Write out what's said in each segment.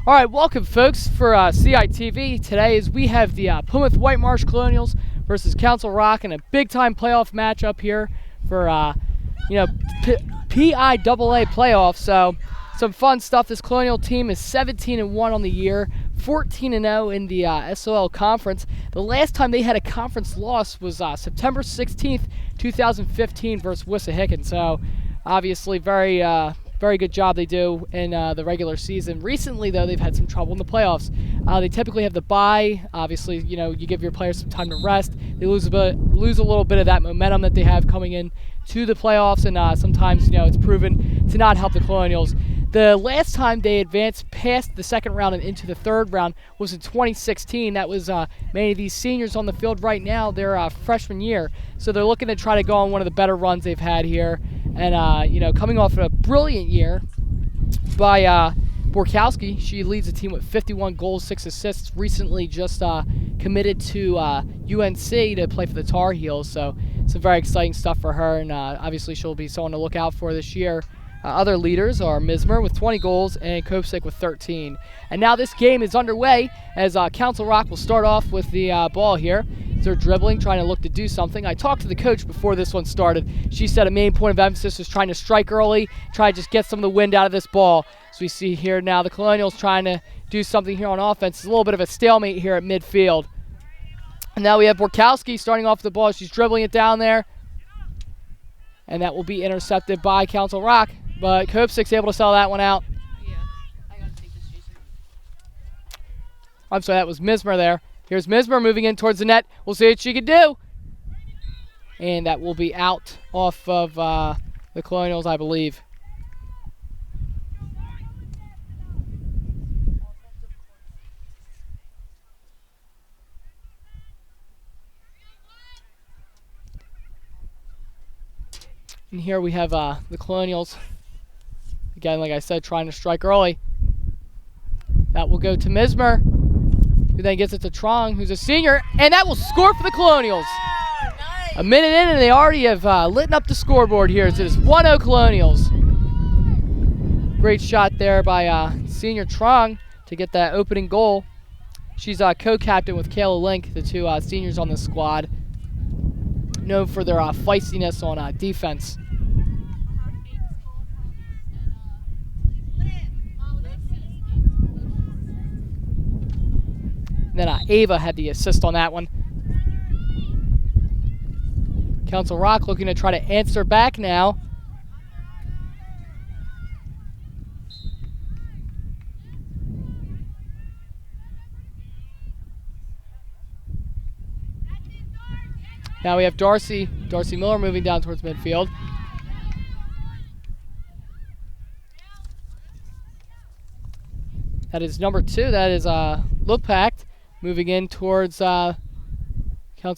All right, welcome, folks, for CITV. Today, as we have the Plymouth Whitemarsh Colonials versus Council Rock in a big-time playoff matchup here for, PIAA playoffs. So, some fun stuff. This Colonial team is 17-1 on the year, 14-0 in the SOL conference. The last time they had a conference loss was September 16th, 2015 versus Wissahickon. So, obviously, very good job they do in the regular season. Recently, though, they've had some trouble in the playoffs. They typically have the bye. Obviously, you give your players some time to rest. They lose a little bit of that momentum that they have coming in to the playoffs, and sometimes, it's proven to not help the Colonials. The last time they advanced past the second round and into the third round was in 2016. That was many of these seniors on the field right now, their freshman year. So they're looking to try to go on one of the better runs they've had here. And, coming off a brilliant year by Borkowski. She leads the team with 51 goals, 6 assists. Recently just committed to UNC to play for the Tar Heels. So some very exciting stuff for her. And obviously she'll be someone to look out for this year. Other leaders are Mismer with 20 goals and Kopsik with 13. And now this game is underway as Council Rock will start off with the ball here. They're dribbling, trying to look to do something. I talked to the coach before this one started. She said a main point of emphasis was trying to strike early, try to just get some of the wind out of this ball. So we see here now the Colonials trying to do something here on offense. It's a little bit of a stalemate here at midfield. And now we have Borkowski starting off the ball. She's dribbling it down there. And that will be intercepted by Council Rock. But Kopsik's able to sell that one out. Yeah, I gotta take this, Jason. I'm sorry, that was Mismer there. Here's Mismer moving in towards the net. We'll see what she can do. And that will be out off of the Colonials, I believe. And here we have the Colonials. Again, like I said, trying to strike early. That will go to Mismer, who then gets it to Trong, who's a senior, and that will score for the Colonials. Oh, nice. A minute in, and they already have lit up the scoreboard here. So it's 1-0 Colonials. Great shot there by senior Trong to get that opening goal. She's co-captain with Kayla Link, the two seniors on the squad, known for their feistiness on defense. And then Ava had the assist on that one. Council Rock looking to try to answer back now. Now we have Darcy Miller moving down towards midfield. That is number 2. That is Lupact. Moving in towards Council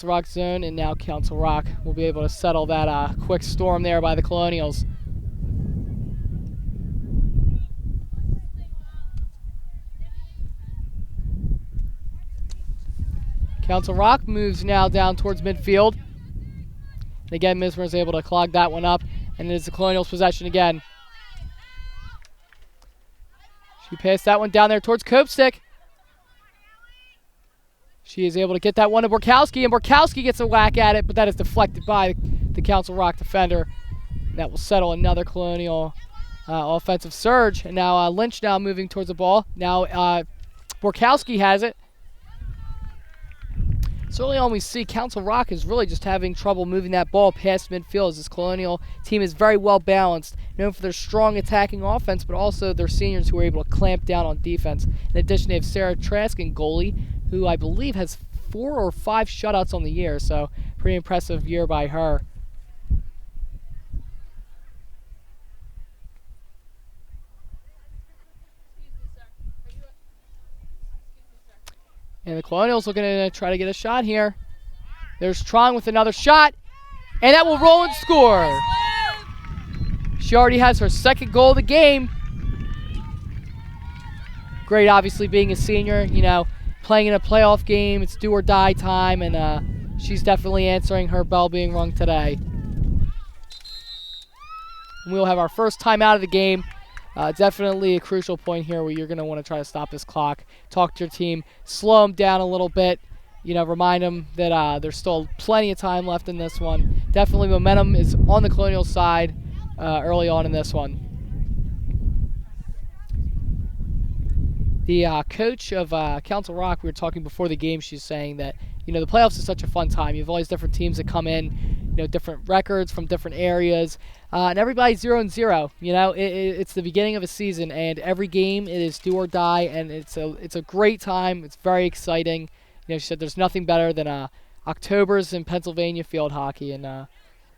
Rock zone, and now Council Rock will be able to settle that quick storm there by the Colonials. Council Rock moves now down towards midfield. And again, Mismer is able to clog that one up, and it is the Colonials' possession again. She passed that one down there towards Kopsik. She is able to get that one to Borkowski, and Borkowski gets a whack at it, but that is deflected by the Council Rock defender. And that will settle another Colonial offensive surge. And now Lynch now moving towards the ball. Now Borkowski has it. So early on we see Council Rock is really just having trouble moving that ball past midfield, as this Colonial team is very well balanced, known for their strong attacking offense, but also their seniors who are able to clamp down on defense. In addition, they have Sarah Trask in goalie, who I believe has 4 or 5 shutouts on the year, so pretty impressive year by her. And the Colonials looking to try to get a shot here. There's Trong with another shot, and that will roll and score. She already has her second goal of the game. Great, obviously, being a senior, playing in a playoff game. It's do or die time, and she's definitely answering her bell being rung today. And we'll have our first time out of the game Definitely a crucial point here where you're going to want to try to stop this clock. Talk to your team, slow them down a little bit. Remind them that there's still plenty of time left in this one. Definitely momentum is on the Colonial side early on in this one. The coach of Council Rock, we were talking before the game, she's saying that, the playoffs is such a fun time. You have all these different teams that come in, different records from different areas, and everybody's 0-0. It's the beginning of a season, and every game it is do or die, and it's a great time. It's very exciting. She said there's nothing better than October's in Pennsylvania field hockey, and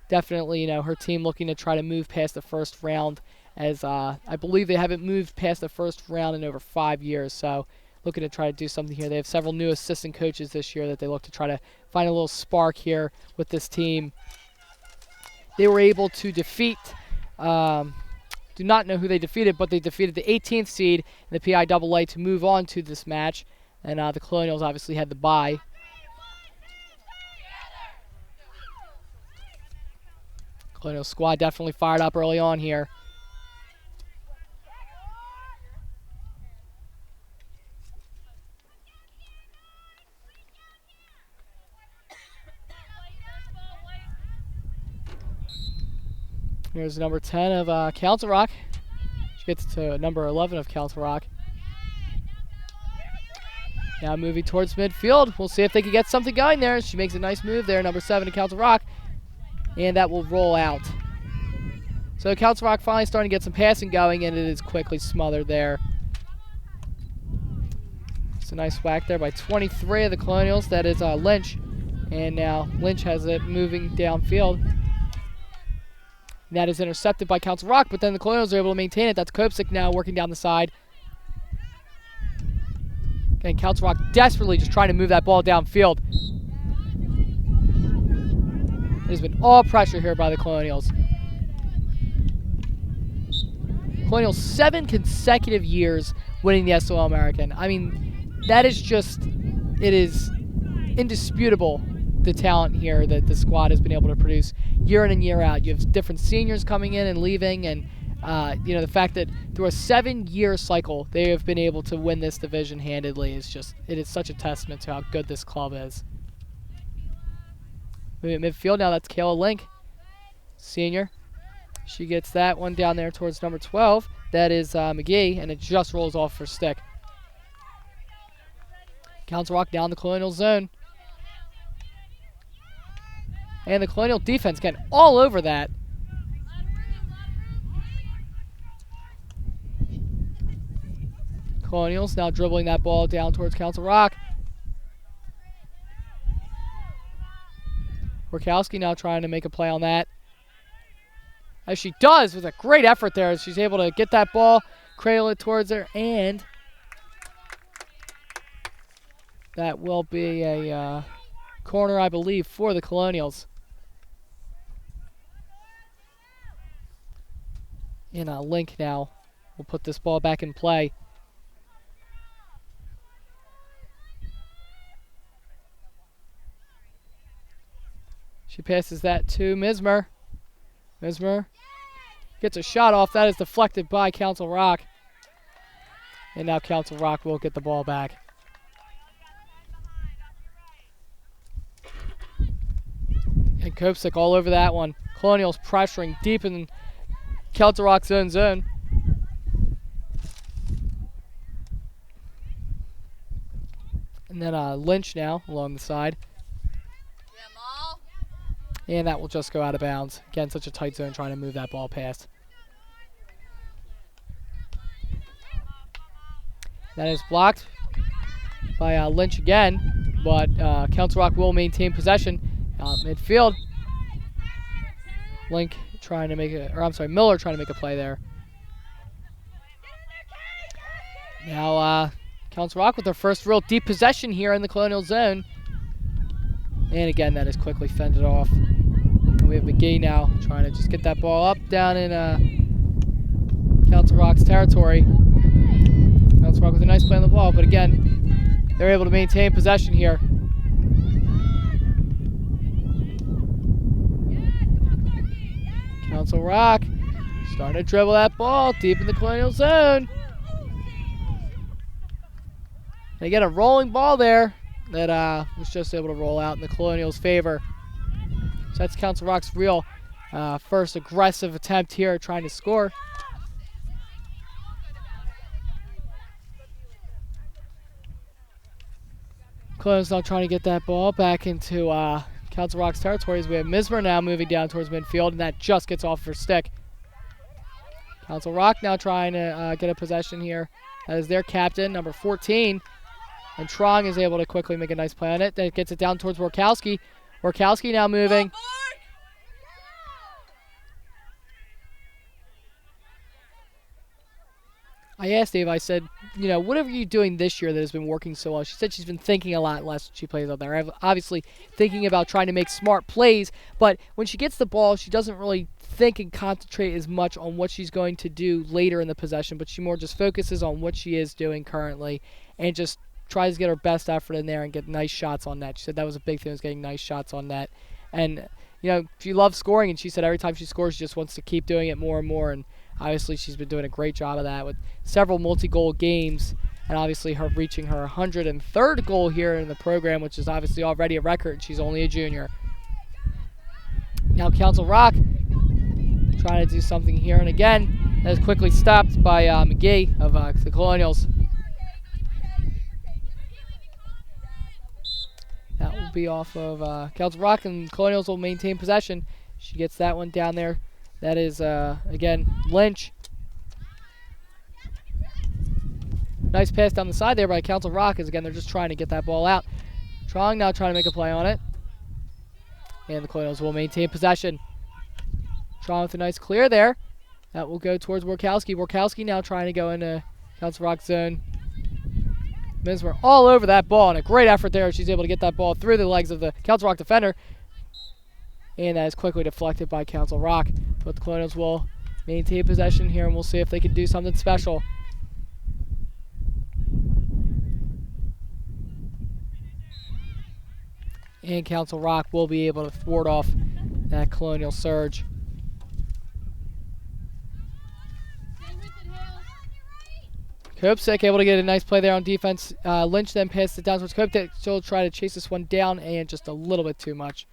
definitely, her team looking to try to move past the first round, as I believe they haven't moved past the first round in over 5 years, so looking to try to do something here. They have several new assistant coaches this year that they look to try to find a little spark here with this team. They were able to defeat, do not know who they defeated, but they defeated the 18th seed in the PIAA to move on to this match, and the Colonials obviously had the bye. Colonial squad definitely fired up early on here. Here's number 10 of Council Rock. She gets to number 11 of Council Rock. Now moving towards midfield. We'll see if they can get something going there. She makes a nice move there, number 7 of Council Rock. And that will roll out. So Council Rock finally starting to get some passing going, and it is quickly smothered there. It's a nice whack there by 23 of the Colonials. That is Lynch. And now Lynch has it moving downfield. And that is intercepted by Council Rock, but then the Colonials are able to maintain it. That's Kopsik now working down the side. And Council Rock desperately just trying to move that ball downfield. It has been all pressure here by the Colonials. Colonials 7 consecutive years winning the SOL American. I mean, that is just, it is indisputable, the talent here that the squad has been able to produce year in and year out. You have different seniors coming in and leaving, and the fact that through a 7-year cycle they have been able to win this division handedly is just, it is such a testament to how good this club is. Moving at midfield now, that's Kayla Link, senior. She gets that one down there towards number 12. That is McGee, and it just rolls off her stick. Council Rock down the Colonial zone. And the Colonial defense getting all over that. Colonials now dribbling that ball down towards Council Rock. Workowski now trying to make a play on that. As she does with a great effort there. She's able to get that ball, cradle it towards her, and that will be a corner, I believe, for the Colonials. And Link now will put this ball back in play. She passes that to Mismer. Mismer gets a shot off. That is deflected by Council Rock. And now Council Rock will get the ball back. And Kopsik all over that one. Colonials pressuring deep in Council Rock's own zone. And then Lynch now along the side. And that will just go out of bounds. Again, such a tight zone trying to move that ball past. That is blocked by Lynch again, but Council Rock will maintain possession. Midfield. Link trying to make a, or I'm sorry, Miller trying to make a play there. Now Council Rock with their first real deep possession here in the Colonial zone. And again, that is quickly fended off. And we have McGee now trying to just get that ball up down in Council Rock's territory. Council Rock with a nice play on the ball, but again, they're able to maintain possession here. Council Rock Starting to dribble that ball deep in the Colonial zone. They get a rolling ball there that was just able to roll out in the Colonials' favor. So that's Council Rock's real first aggressive attempt here trying to score. Colonials now trying to get that ball back into Council Rock's territory as we have Mismer now moving down towards midfield, and that just gets off her stick. Council Rock now trying to get a possession here. That is their captain, number 14. And Trong is able to quickly make a nice play on it. Then gets it down towards Workowski. Workowski now moving. I asked Dave, I said, you know, what are you doing this year that has been working so well? She said she's been thinking a lot less when she plays out there. Obviously thinking about trying to make smart plays, but when she gets the ball, she doesn't really think and concentrate as much on what she's going to do later in the possession, but she more just focuses on what she is doing currently and just tries to get her best effort in there and get nice shots on net. She said that was a big thing, was getting nice shots on net. And, you know, she loves scoring, and she said every time she scores, she just wants to keep doing it more and more. And obviously, she's been doing a great job of that with several multi-goal games, and obviously her reaching her 103rd goal here in the program, which is obviously already a record. She's only a junior. Now Council Rock trying to do something here, and again, that is quickly stopped by McGee of the Colonials. That will be off of Council Rock, and Colonials will maintain possession. She gets that one down there. That is, again, Lynch. Nice pass down the side there by Council Rock, as again, they're just trying to get that ball out. Trong now trying to make a play on it. And the Colonials will maintain possession. Trong with a nice clear there. That will go towards Workowski. Workowski now trying to go into Council Rock zone. Mismer all over that ball, and a great effort there. She's able to get that ball through the legs of the Council Rock defender. And that is quickly deflected by Council Rock. But the Colonials will maintain possession here, and we'll see if they can do something special. And Council Rock will be able to thwart off that Colonial surge. Kopsik able to get a nice play there on defense. Lynch then passed it down towards Kopsik. She'll try to chase this one down, and just a little bit too much.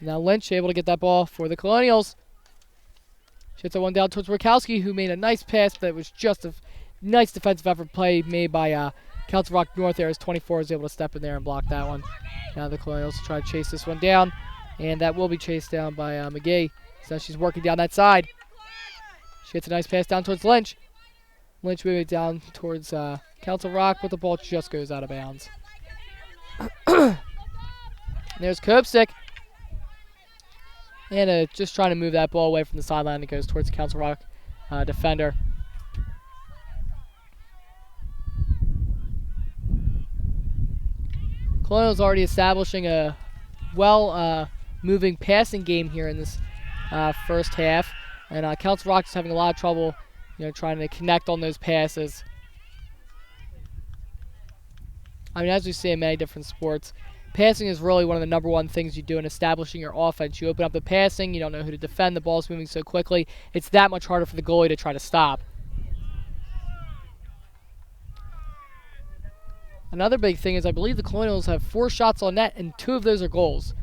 Now Lynch able to get that ball for the Colonials. She hits that one down towards Workowski, who made a nice pass, but it was just a nice defensive effort play made by Council Rock North there, as 24 is able to step in there and block that one. Now the Colonials try to chase this one down, and that will be chased down by McGee. So she's working down that side. She hits a nice pass down towards Lynch. Lynch moving down towards Council Rock, but the ball just goes out of bounds. There's Kopsik. And just trying to move that ball away from the sideline. It goes towards the Council Rock defender. Colonials already establishing a moving passing game here in this first half. And Council Rock is having a lot of trouble, trying to connect on those passes. I mean, as we see in many different sports, passing is really one of the number one things you do in establishing your offense. You open up the passing, you don't know who to defend, the ball's moving so quickly, it's that much harder for the goalie to try to stop. Another big thing is I believe the Colonials have 4 shots on net, and 2 of those are goals.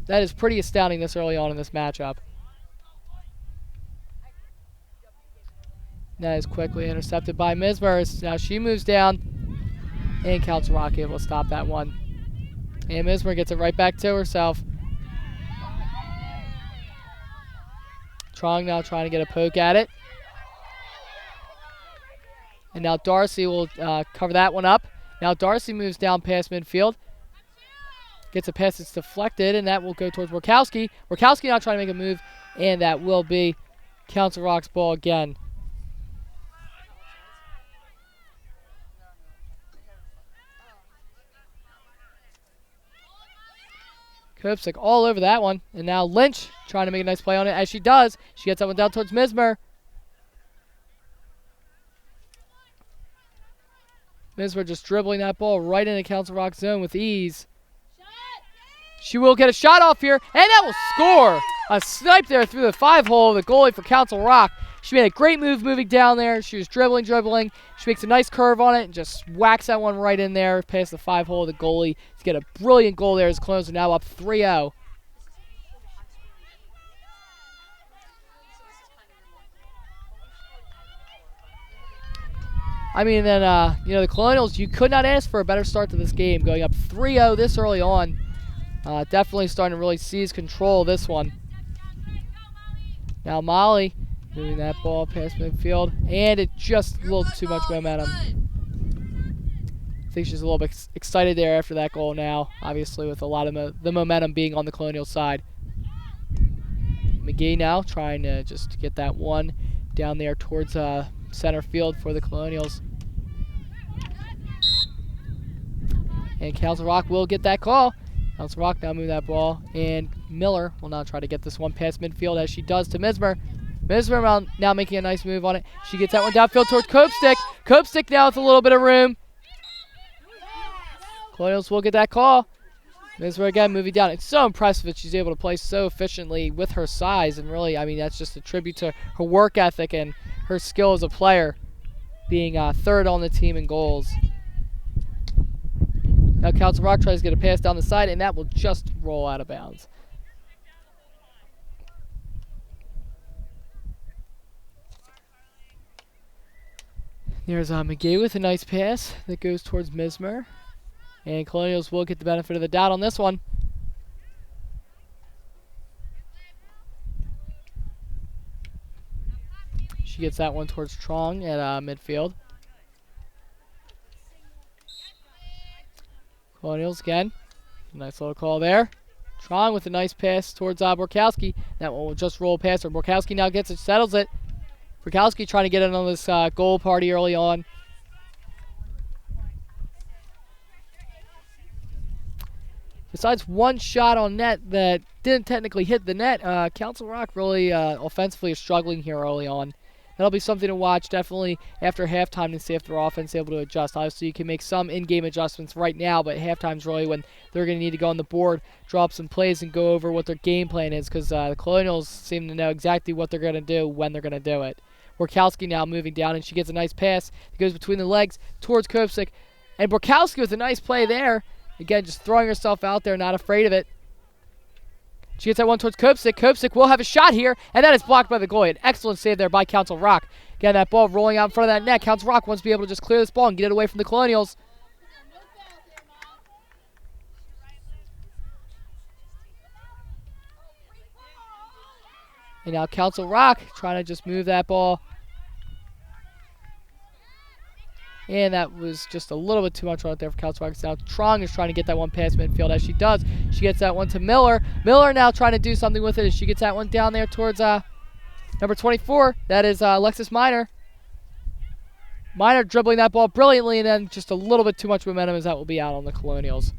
That is pretty astounding this early on in this matchup. That is quickly intercepted by Mismer. Now she moves down, and Council Rock able to stop that one. And Mismer gets it right back to herself. Trong now trying to get a poke at it. And now Darcy will cover that one up. Now Darcy moves down past midfield. Gets a pass that's deflected, and that will go towards Workowski. Workowski now trying to make a move, and that will be Council Rock's ball again. Kopsik all over that one. And now Lynch trying to make a nice play on it. As she does, she gets that one down towards Mismer. Mismer just dribbling that ball right into Council Rock zone with ease. She will get a shot off here, and that will score. A snipe there through the 5-hole of the goalie for Council Rock. She made a great move moving down there. She was dribbling. She makes a nice curve on it and just whacks that one right in there past the 5-hole of the goalie to get a brilliant goal there as Colonials are now up 3-0. I mean, then, the Colonials, you could not ask for a better start to this game, going up 3-0 this early on. Definitely starting to really seize control of this one. Now Molly moving that ball past midfield, and it just a little too much momentum. I think she's a little bit excited there after that goal now, obviously with a lot of the momentum being on the Colonial side. McGee now trying to just get that one down there towards center field for the Colonials. And Council Rock will get that call. Council Rock now move that ball, and Miller will now try to get this one past midfield as she does to Mismer. Mismer now making a nice move on it. She gets that one downfield towards Copestick. Copestick now with a little bit of room. Colonials will get that call. Mismer again moving down. It's so impressive that she's able to play so efficiently with her size, and really, I mean, that's just a tribute to her work ethic and her skill as a player, being third on the team in goals. Now Council Rock tries to get a pass down the side, and that will just roll out of bounds. There's McGee with a nice pass that goes towards Mismer. And Colonials will get the benefit of the doubt on this one. She gets that one towards Trong at midfield. Colonials again. Nice little call there. Trong with a nice pass towards Borkowski. That one will just roll past her. Borkowski now gets it, settles it. Borkowski trying to get in on this goal party early on. Besides one shot on net that didn't technically hit the net, Council Rock really offensively is struggling here early on. That'll be something to watch definitely after halftime to see if their offense is able to adjust. Obviously, you can make some in-game adjustments right now, but halftime's really when they're going to need to go on the board, draw up some plays, and go over what their game plan is, because the Colonials seem to know exactly what they're going to do when they're going to do it. Borkowski now moving down, and she gets a nice pass. It goes between the legs towards Kopsik. And Borkowski with a nice play there. Again, just throwing herself out there, not afraid of it. She gets that one towards Kopsik. Kopsik will have a shot here, and that is blocked by the goalie. An excellent save there by Council Rock. Again, that ball rolling out in front of that net. Council Rock wants to be able to just clear this ball and get it away from the Colonials. And now Council Rock trying to just move that ball. And that was just a little bit too much right there for Council Rock. Now Trong is trying to get that one past midfield as she does. She gets that one to Miller. Miller now trying to do something with it as she gets that one down there towards number 24. That is Alexis Minor. Minor dribbling that ball brilliantly, and then just a little bit too much momentum as that will be out on the Colonials.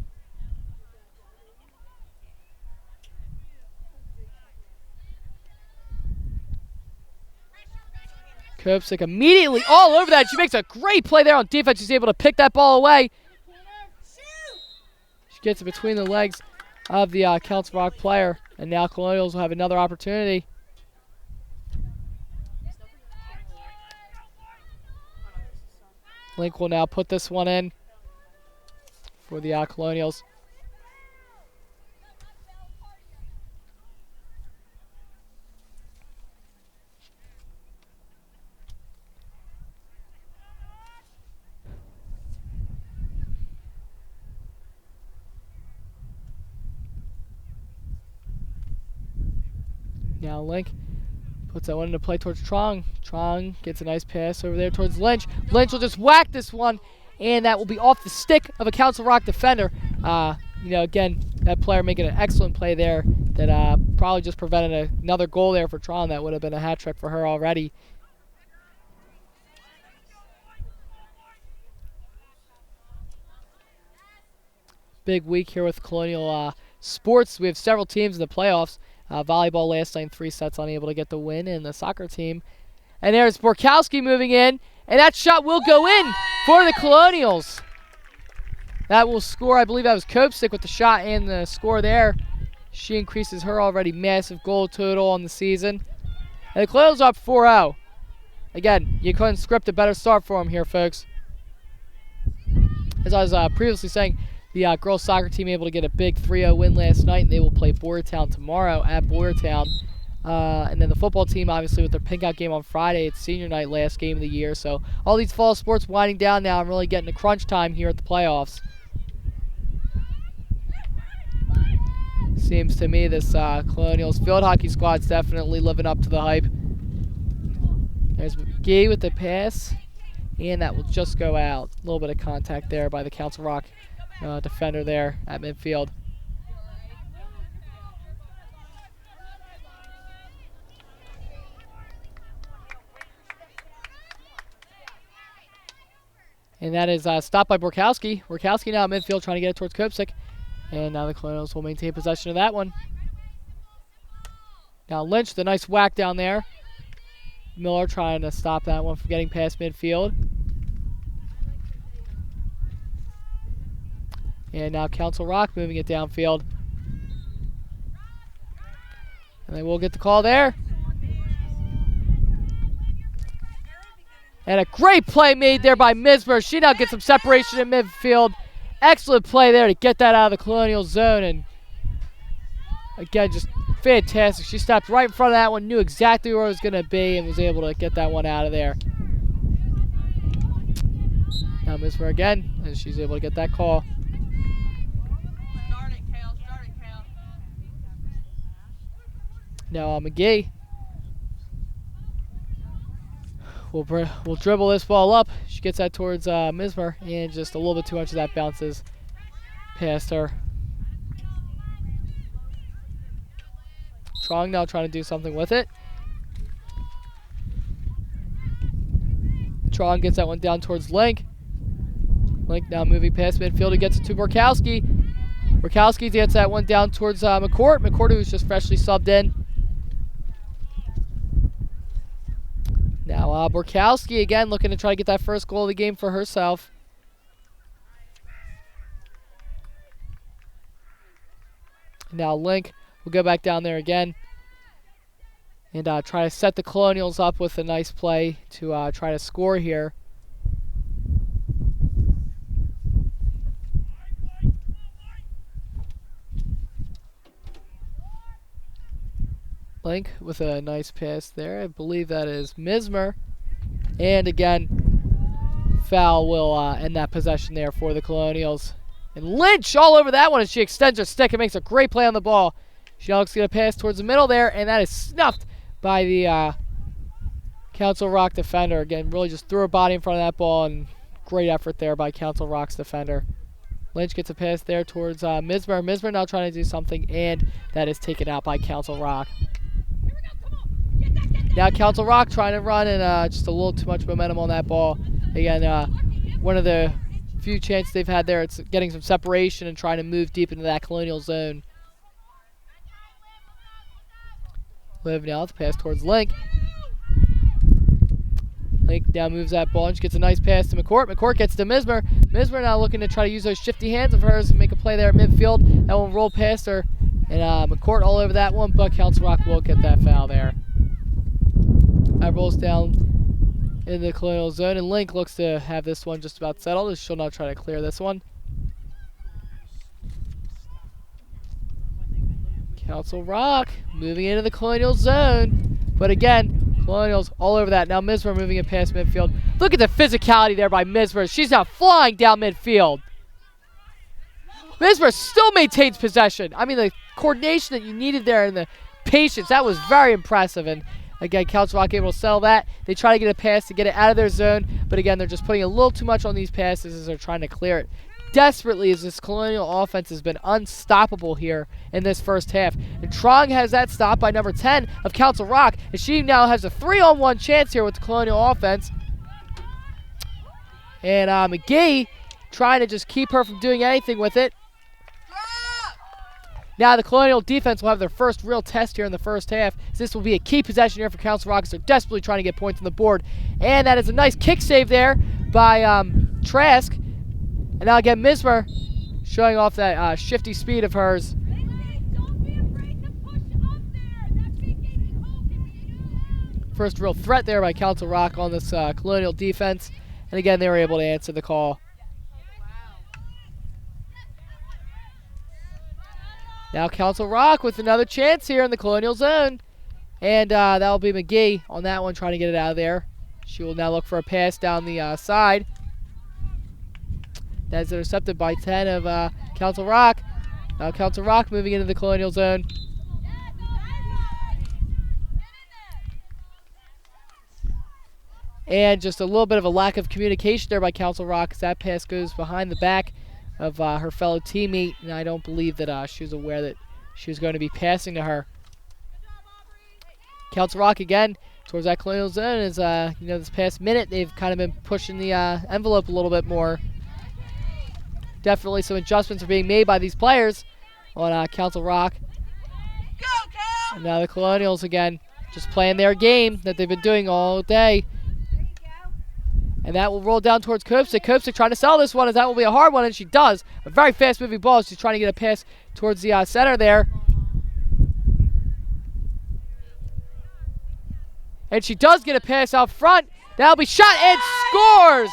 Kopsik immediately all over that. She makes a great play there on defense. She's able to pick that ball away. She gets it between the legs of the Council Rock player. And now Colonials will have another opportunity. Link will now put this one in for the Colonials. Now Link puts that one into play towards Trong. Trong gets a nice pass over there towards Lynch. Lynch will just whack this one, and that will be off the stick of a Council Rock defender. Again, that player making an excellent play there that probably just prevented another goal there for Trong. That would have been a hat trick for her already. Big week here with Colonial sports. We have several teams in the playoffs. Volleyball last night, 3 sets, unable to get the win, and the soccer team. And there's Borkowski moving in, and that shot will go in for the Colonials. That will score. I believe that was Copestick with the shot and the score there. She increases her already massive goal total on the season. And the Colonials are up 4-0. Again, you couldn't script a better start for them here, folks. As I was previously saying, the girls soccer team able to get a big 3-0 win last night, and they will play Boyertown tomorrow at Boyertown. And then the football team, obviously, with their pink-out game on Friday. It's senior night, last game of the year. So all these fall sports winding down now. I'm really getting to crunch time here at the playoffs. Seems to me this Colonials field hockey squad's definitely living up to the hype. There's McGee with the pass, and that will just go out. A little bit of contact there by the Council Rock defender there at midfield. And that is stopped by Borkowski. Borkowski now at midfield trying to get it towards Kopsik. And now the Colonials will maintain possession of that one. Now Lynch with a nice whack down there. Miller trying to stop that one from getting past midfield. And now Council Rock moving it downfield. And they will get the call there. And a great play made there by Mismer. She now gets some separation in midfield. Excellent play there to get that out of the Colonial zone. And again, just fantastic. She stopped right in front of that one, knew exactly where it was going to be, and was able to get that one out of there. Now Mismer again, and she's able to get that call. Start it, Kale. Now McGee. We'll dribble this ball up. She gets that towards Mismer, and just a little bit too much of that bounces past her. Trong now trying to do something with it. Trong gets that one down towards Link. Link now moving past midfield. He gets it to Borkowski. Borkowski gets that one down towards McCourt. McCourt, who's just freshly subbed in. Now Borkowski again looking to try to get that first goal of the game for herself. Now Link will go back down there again and try to set the Colonials up with a nice play to try to score here. Link with a nice pass there. I believe that is Mismer. And again, foul will end that possession there for the Colonials. And Lynch all over that one as she extends her stick and makes a great play on the ball. She now looks to get a pass towards the middle there, and that is snuffed by the Council Rock defender. Again, really just threw her body in front of that ball, and great effort there by Council Rock's defender. Lynch gets a pass there towards Mismer. Mismer now trying to do something, and that is taken out by Council Rock. Now Council Rock trying to run, and just a little too much momentum on that ball. Again, one of the few chances they've had there, it's getting some separation and trying to move deep into that Colonial zone. Liv now to pass towards Link. Link now moves that ball and she gets a nice pass to McCourt. McCourt gets to Mismer. Mismer now looking to try to use those shifty hands of hers and make a play there at midfield. That one rolled past her, and McCourt all over that one, but Council Rock will get that foul there. That rolls down in the Colonial zone, and Link looks to have this one just about settled. She'll now try to clear this one. Council Rock moving into the Colonial zone, but again, Colonials all over that. Now Mismer moving it past midfield. Look at the physicality there by Mismer. She's now flying down midfield. Mismer still maintains possession. I mean, the coordination that you needed there and the patience, that was very impressive. And again, Council Rock able to sell that. They try to get a pass to get it out of their zone, but again, they're just putting a little too much on these passes as they're trying to clear it desperately, as this Colonial offense has been unstoppable here in this first half. And Trong has that stop by number 10 of Council Rock, and she now has a 3-on-1 chance here with the Colonial offense. And McGee trying to just keep her from doing anything with it. Now the Colonial defense will have their first real test here in the first half. This will be a key possession here for Council Rock, as they're desperately trying to get points on the board. And that is a nice kick save there by Trask. And now again, Mismer showing off that shifty speed of hers. First real threat there by Council Rock on this Colonial defense. And again, they were able to answer the call. Now Council Rock with another chance here in the Colonial zone. And that'll be McGee on that one, trying to get it out of there. She will now look for a pass down the side. That's intercepted by 10 of Council Rock. Now Council Rock moving into the Colonial zone. And just a little bit of a lack of communication there by Council Rock, as that pass goes behind the back of her fellow teammate, and I don't believe that she was aware that she was going to be passing to her. Council Rock again towards that Colonial zone. As this past minute they've kind of been pushing the envelope a little bit more. Definitely some adjustments are being made by these players on Council Rock. And now the Colonials again just playing their game that they've been doing all day. And that will roll down towards Kopsik. Kopsik trying to sell this one, as that will be a hard one, and she does. A very fast-moving ball. She's trying to get a pass towards the center there. And she does get a pass out front. That'll be shot and scores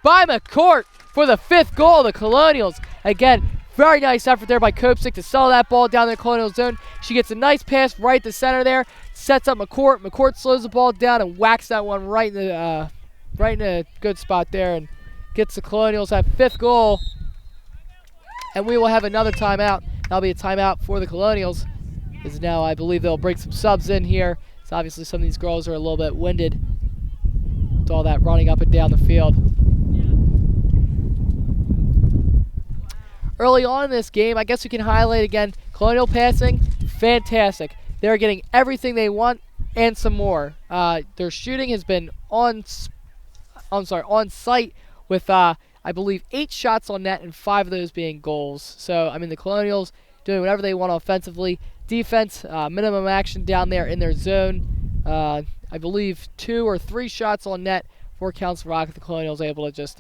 by McCourt for the 5th goal of the Colonials. Again, very nice effort there by Kopsik to sell that ball down the Colonial zone. She gets a nice pass right to center there. Sets up McCourt. McCourt slows the ball down and whacks that one right in a good spot there, and gets the Colonials that 5th goal. And we will have another timeout. That'll be a timeout for the Colonials, as now I believe they'll bring some subs in here. So obviously some of these girls are a little bit winded with all that running up and down the field. Early on in this game, I guess we can highlight again, Colonial passing, fantastic. They're getting everything they want and some more. Their shooting has been on site with, I believe, 8 shots on net and 5 of those being goals. So, I mean, the Colonials doing whatever they want offensively. Defense, minimum action down there in their zone. I believe 2 or 3 shots on net for Council Rock. The Colonials able to just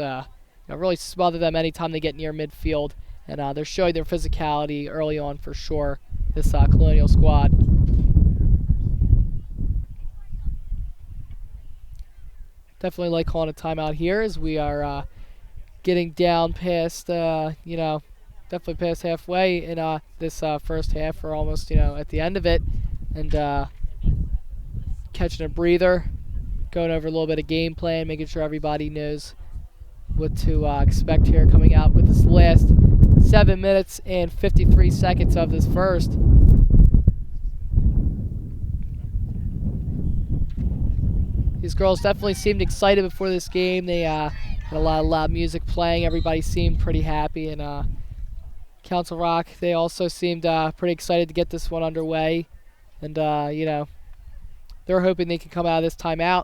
really smother them anytime they get near midfield. And they're showing their physicality early on for sure, this Colonial squad. Definitely like calling a timeout here, as we are getting down past, definitely past halfway in this first half. We're almost, at the end of it, and catching a breather, going over a little bit of game plan, making sure everybody knows what to expect here coming out with this last 7 minutes and 53 seconds of this first. These girls definitely seemed excited before this game. They had a lot of loud music playing. Everybody seemed pretty happy. And Council Rock, they also seemed pretty excited to get this one underway. And, they're hoping they can come out of this timeout.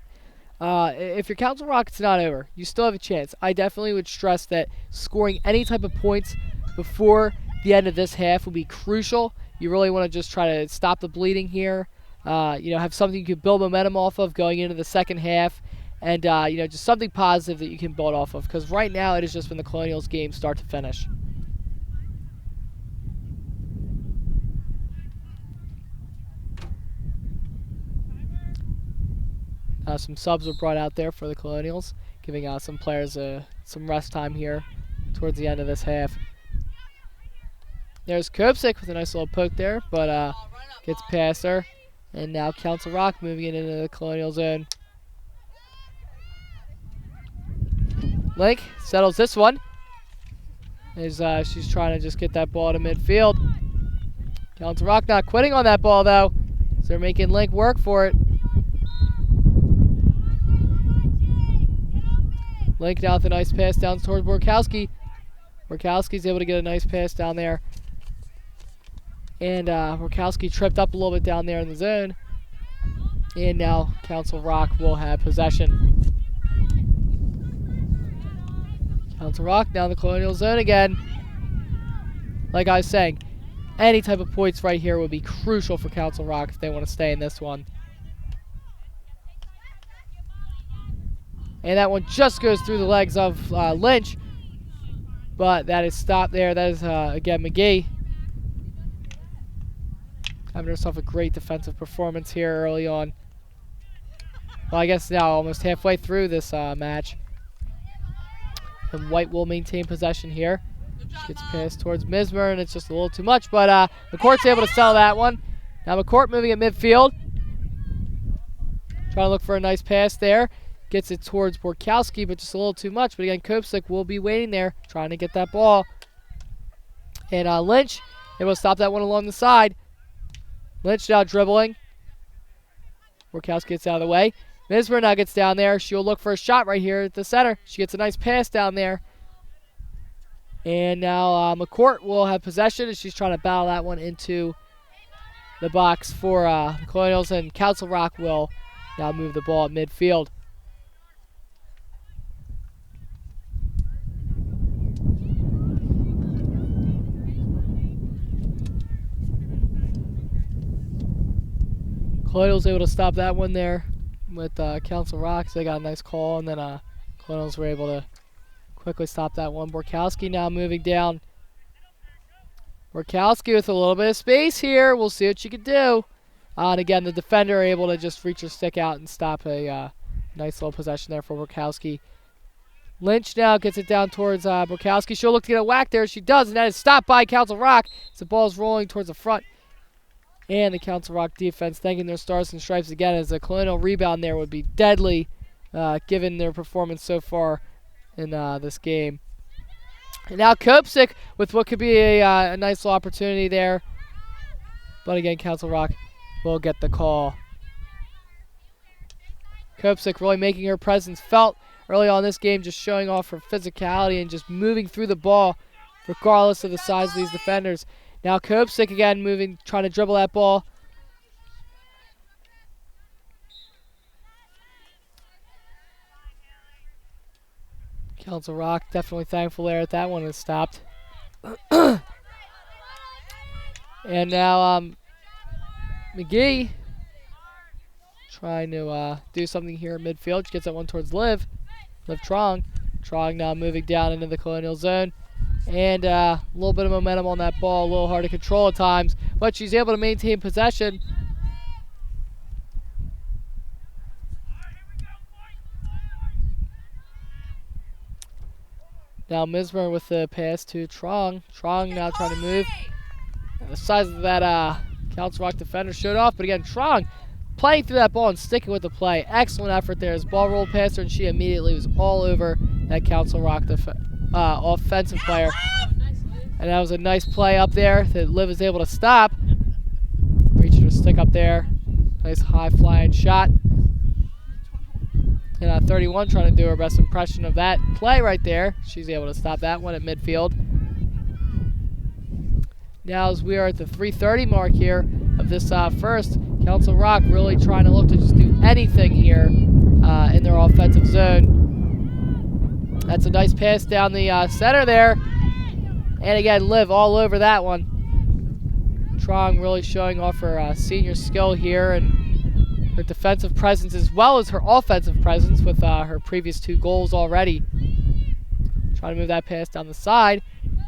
If you're Council Rock, it's not over. You still have a chance. I definitely would stress that scoring any type of points before the end of this half will be crucial. You really want to just try to stop the bleeding here. Have something you can build momentum off of going into the second half, and just something positive that you can build off of, because right now it has just been the Colonials game start to finish. Some subs were brought out there for the Colonials, giving some players some rest time here towards the end of this half. There's Kopsik with a nice little poke there, but gets past her. And now Council Rock moving it into the Colonial zone. Link settles this one, as she's trying to just get that ball to midfield. Council Rock not quitting on that ball, though, so they're making Link work for it. Link now with a nice pass down towards Borkowski. Borkowski's able to get a nice pass down there. And Borkowski tripped up a little bit down there in the zone. And now Council Rock will have possession. Council Rock now in the Colonial zone again. Like I was saying, any type of points right here would be crucial for Council Rock if they want to stay in this one. And that one just goes through the legs of Lynch. but that is stopped there. That is, again, McGee having herself a great defensive performance here early on. Well, I guess now almost halfway through this match. And White will maintain possession here. She gets passed towards Mismer, and it's just a little too much, but McCourt's able to sell that one. Now McCourt moving at midfield. Trying to look for a nice pass there. Gets it towards Borkowski, but just a little too much. But again, Kopsik will be waiting there, trying to get that ball. And Lynch able to stop that one along the side. Lynch now dribbling. Borkowski gets out of the way. Mismer now gets down there. She'll look for a shot right here at the center. She gets a nice pass down there. And now McCourt will have possession, and she's trying to battle that one into the box for the Colonials, and Council Rock will now move the ball at midfield. Colonials able to stop that one there with Council Rock. So they got a nice call, and then Colonials were able to quickly stop that one. Borkowski now moving down. Borkowski with a little bit of space here. We'll see what she can do. And again, the defender able to just reach her stick out and stop a nice little possession there for Borkowski. Lynch now gets it down towards Borkowski. She'll look to get a whack there. She does, and that is stopped by Council Rock as the ball is rolling towards the front. And the Council Rock defense thanking their stars and stripes again, as a Colonial rebound there would be deadly given their performance so far in this game. And now Kopsik with what could be a nice little opportunity there. But again, Council Rock will get the call. Kopsik really making her presence felt early on in this game, just showing off her physicality and just moving through the ball regardless of the size of these defenders. Now Kopsik again moving, trying to dribble that ball. Council Rock definitely thankful there that one was stopped. And now McGee trying to do something here in midfield. She gets that one towards Liv Trong. Trong now moving down into the Colonial zone. And a little bit of momentum on that ball, a little hard to control at times, but she's able to maintain possession. Now Mismer with the pass to Trong. Trong now trying to move. The size of that Council Rock defender showed off, but again, Trong playing through that ball and sticking with the play. Excellent effort there as ball rolled past her, and she immediately was all over that Council Rock offensive player. And that was a nice play up there that Liv was able to stop. Reaching her stick up there. Nice high flying shot. And 31 trying to do her best impression of that play right there. She's able to stop that one at midfield. Now as we are at the 3:30 mark here of this first, Council Rock really trying to look to just do anything here in their offensive zone. That's a nice pass down the center there. And again, Liv all over that one. Trong really showing off her senior skill here and her defensive presence as well as her offensive presence with her previous 2 goals already. Trying to move that pass down the side.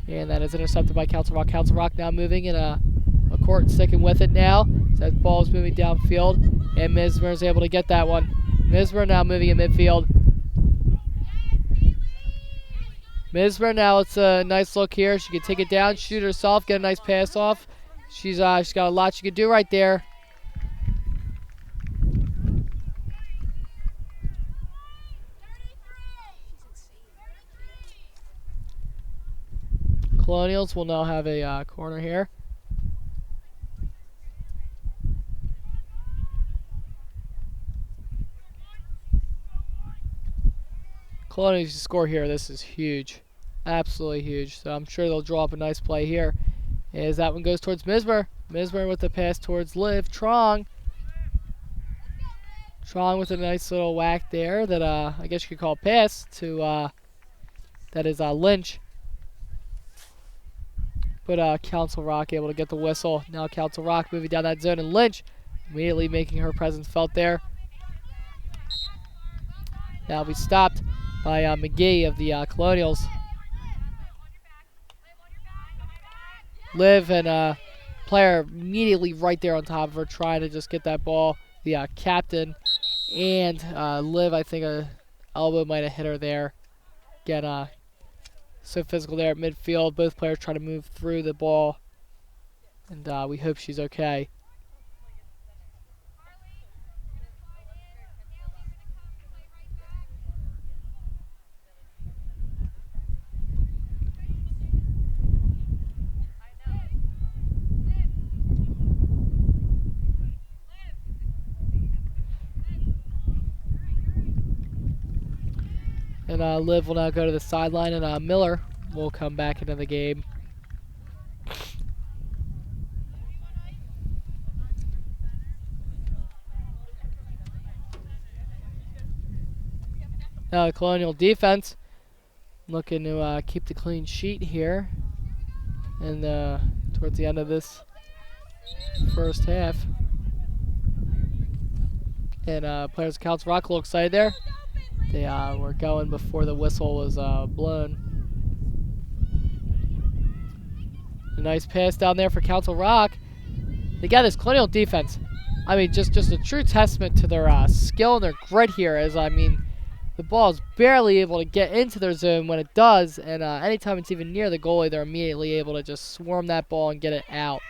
And that is intercepted by Council Rock. Council Rock now moving in a court, sticking with it now. So that ball is moving downfield. And Mismer is able to get that one. Mismer now moving in midfield. Mismer now, it's a nice look here. She can take it down, shoot herself, get a nice pass off. She's got a lot she can do right there. Colonials will now have a corner here. Colonials score here. This is huge. Absolutely huge. So I'm sure they'll draw up a nice play here. As that one goes towards Mismer. Mismer with the pass towards Liv Trong. Trong with a nice little whack there that I guess you could call a pass to that is Lynch. But Council Rock able to get the whistle. Now Council Rock moving down that zone, and Lynch immediately making her presence felt there. Now we stopped by McGee of the Colonials. Liv and player immediately right there on top of her, trying to just get that ball. The captain and Liv, I think a elbow might have hit her there. Get so physical there at midfield. Both players try to move through the ball, and we hope she's okay. And Liv will now go to the sideline, and Miller will come back into the game. Now the Colonial defense looking to keep the clean sheet here, and towards the end of this first half. And players of Council Rock a little excited there. They were going before the whistle was blown. A nice pass down there for Council Rock. They got this Colonial defense. I mean, just a true testament to their skill and their grit here. As I mean, the ball is barely able to get into their zone when it does, and anytime it's even near the goalie, they're immediately able to just swarm that ball and get it out.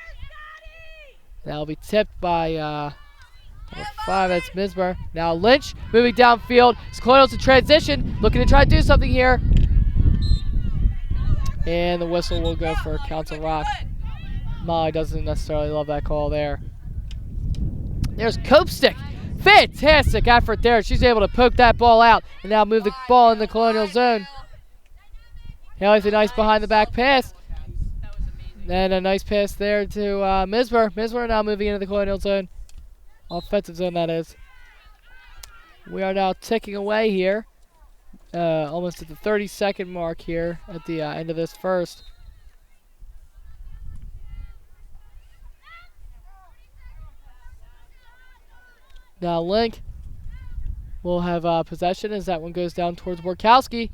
That'll be tipped by number 5, that's Mismer. Now Lynch moving downfield. Colonials in transition, looking to try to do something here. And the whistle will go for Council Rock. Molly doesn't necessarily love that call there. There's Copestick. Fantastic effort there. She's able to poke that ball out and now move the ball in the Colonial zone. Haley's a nice behind the back pass. And a nice pass there to Mismer. Mismer now moving into the Colonial zone. Offensive zone, that is. We are now ticking away here. Almost at the 30-second mark here at the end of this first. Now Link will have possession as that one goes down towards Borkowski.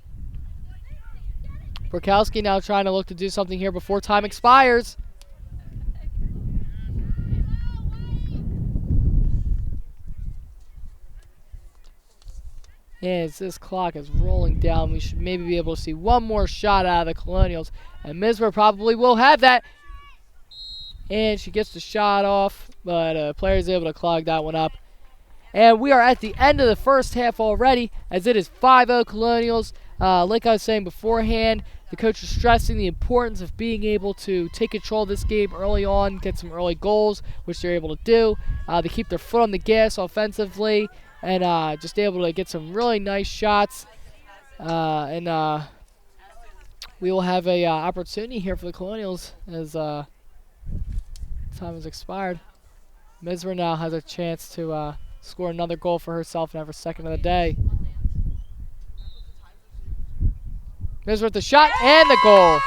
Borkowski now trying to look to do something here before time expires. As this clock is rolling down, we should maybe be able to see one more shot out of the Colonials. And Mismer probably will have that. And she gets the shot off, but player is able to clog that one up. And we are at the end of the first half already, as it is 5-0 Colonials. Like I was saying beforehand, the coach is stressing the importance of being able to take control of this game early on, get some early goals, which they're able to do. They keep their foot on the gas offensively, and just able to get some really nice shots. And we will have a opportunity here for the Colonials as time has expired. Misra now has a chance to score another goal for herself and have her second of the day. Misra with the shot and the goal.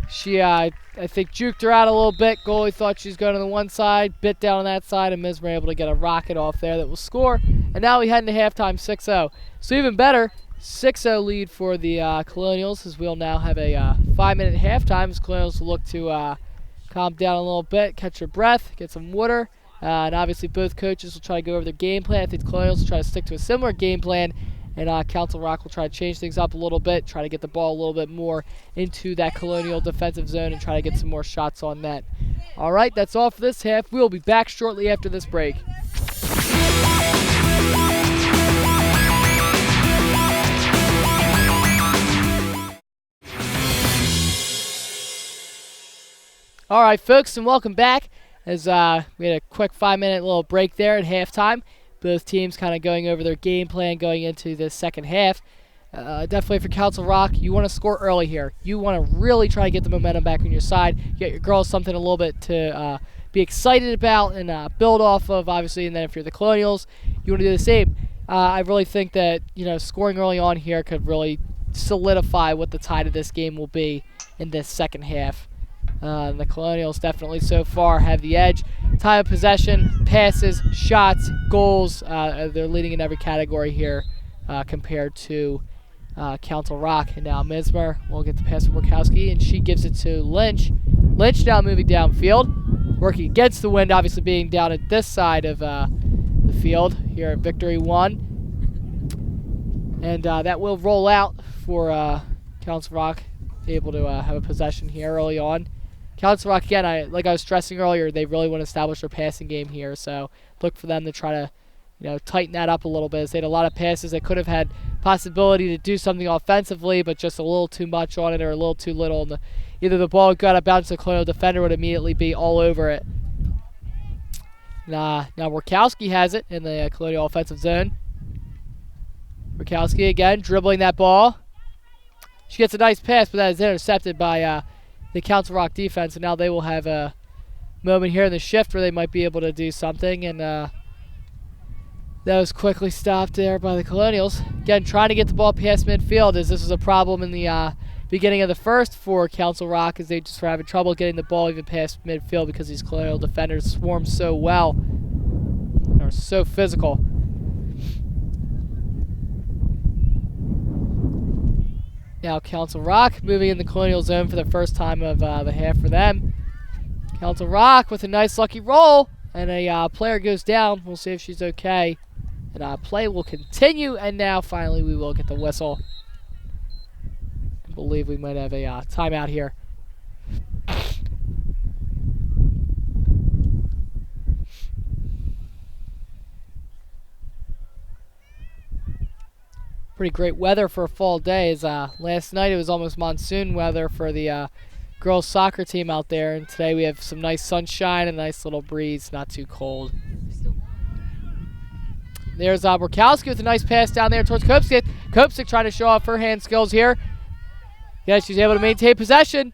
She, I think, juked her out a little bit. Goalie thought she was going to the one side, bit down on that side, and Misra able to get a rocket off there that will score. And now we head into halftime 6-0. So even better, 6-0 lead for the Colonials, as we'll now have a 5-minute halftime as Colonials will look to calm down a little bit, catch your breath, get some water. And obviously both coaches will try to go over their game plan. I think the Colonials will try to stick to a similar game plan. And Council Rock will try to change things up a little bit, try to get the ball a little bit more into that Colonial defensive zone and try to get some more shots on net. All right, that's all for this half. We will be back shortly after this break. All right, folks, and welcome back. As we had a quick 5-minute little break there at halftime. Both teams kind of going over their game plan going into the second half. Definitely for Council Rock, you want to score early here. You want to really try to get the momentum back on your side. Get your girls something a little bit to be excited about and build off of, obviously. And then if you're the Colonials, you want to do the same. I really think that scoring early on here could really solidify what the tide of this game will be in this second half. The Colonials definitely so far have the edge. Time of possession, passes, shots, goals. They're leading in every category here compared to Council Rock. And now Mismer will get the pass from Murkowski, and she gives it to Lynch. Lynch now moving downfield, working against the wind, obviously being down at this side of the field here at Victory 1. And that will roll out for Council Rock, able to have a possession here early on. Council Rock, again, like I was stressing earlier, they really want to establish their passing game here, so look for them to try to tighten that up a little bit. They had a lot of passes that could have had possibility to do something offensively, but just a little too much on it or a little too little. And either the ball got out of bounds, the Colonial defender would immediately be all over it. Now Murkowski has it in the Colonial offensive zone. Murkowski again dribbling that ball. She gets a nice pass, but that is intercepted by the Council Rock defense, and now they will have a moment here in the shift where they might be able to do something, and that was quickly stopped there by the Colonials. Again, trying to get the ball past midfield, as this was a problem in the beginning of the first for Council Rock, as they just were having trouble getting the ball even past midfield because these Colonial defenders swarm so well and are so physical. Now Council Rock moving in the Colonial zone for the first time of the half for them. Council Rock with a nice lucky roll, and a player goes down. We'll see if she's okay. And play will continue, and now finally we will get the whistle. I believe we might have a timeout here. Pretty great weather for a fall day. As last night it was almost monsoon weather for the girls soccer team out there, and today we have some nice sunshine and a nice little breeze, not too cold. There's Murkowski with a nice pass down there towards Kopsik. Kopsik trying to show off her hand skills here. Yeah, she's able to maintain possession.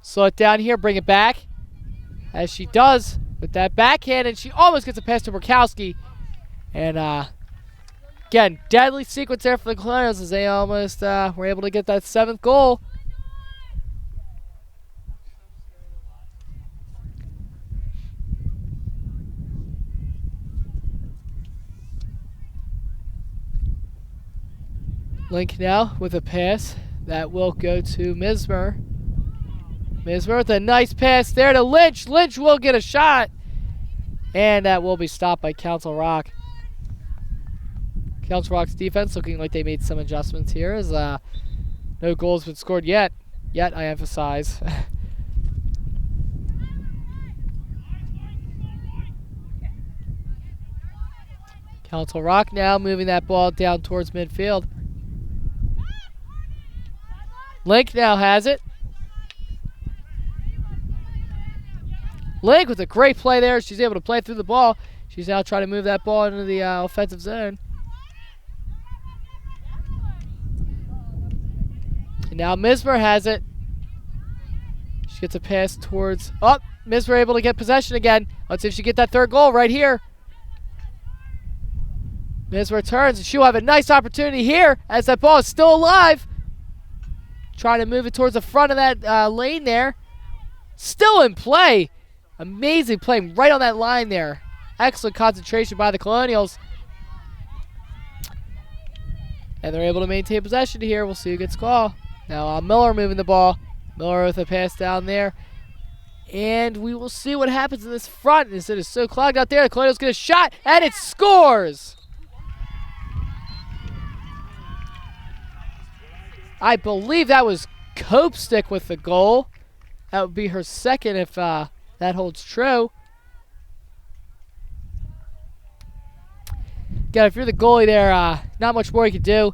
Slow it down here, bring it back, as she does with that backhand, and she almost gets a pass to Murkowski. And again, deadly sequence there for the Colonials as they almost were able to get that 7th goal. Link now with a pass that will go to Mismer. Mismer with a nice pass there to Lynch. Lynch will get a shot, and that will be stopped by Council Rock. Council Rock's defense looking like they made some adjustments here, as no goals been scored yet. Yet, I emphasize. Council Rock now moving that ball down towards midfield. Link now has it. Link with a great play there. She's able to play through the ball. She's now trying to move that ball into the offensive zone. And now Mismer has it. She gets a pass towards... Oh, Mismer able to get possession again. Let's see if she can get that 3rd goal right here. Mismer turns, and she'll have a nice opportunity here as that ball is still alive. Trying to move it towards the front of that lane there. Still in play. Amazing play right on that line there. Excellent concentration by the Colonials. And they're able to maintain possession here. We'll see who gets call. Now Miller moving the ball. Miller with a pass down there. And we will see what happens in this front. As it is so clogged out there. The Colonials get a shot, and it scores! I believe that was Kopsik with the goal. That would be her 2nd if that holds true. Again, if you're the goalie there, not much more you can do.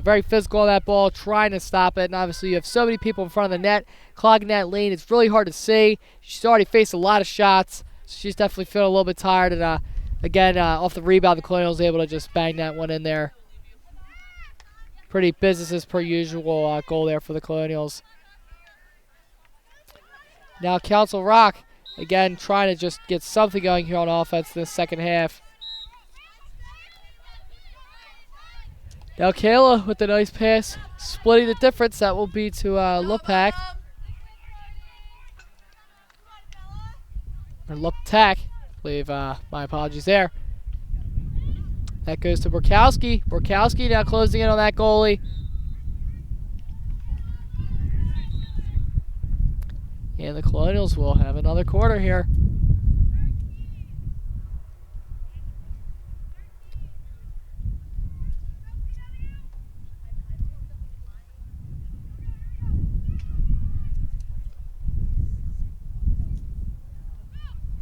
Very physical on that ball, trying to stop it. And obviously you have so many people in front of the net, clogging that lane. It's really hard to see. She's already faced a lot of shots, so she's definitely feeling a little bit tired. And again, off the rebound, the Colonials able to just bang that one in there. Pretty business as per usual goal there for the Colonials. Now Council Rock, again, trying to just get something going here on offense in the 2nd half. Now Kayla with the nice pass, splitting the difference. That will be to Lupak. Or Luptak, I believe. My apologies there. That goes to Borkowski. Borkowski now closing in on that goalie. And the Colonials will have another quarter here.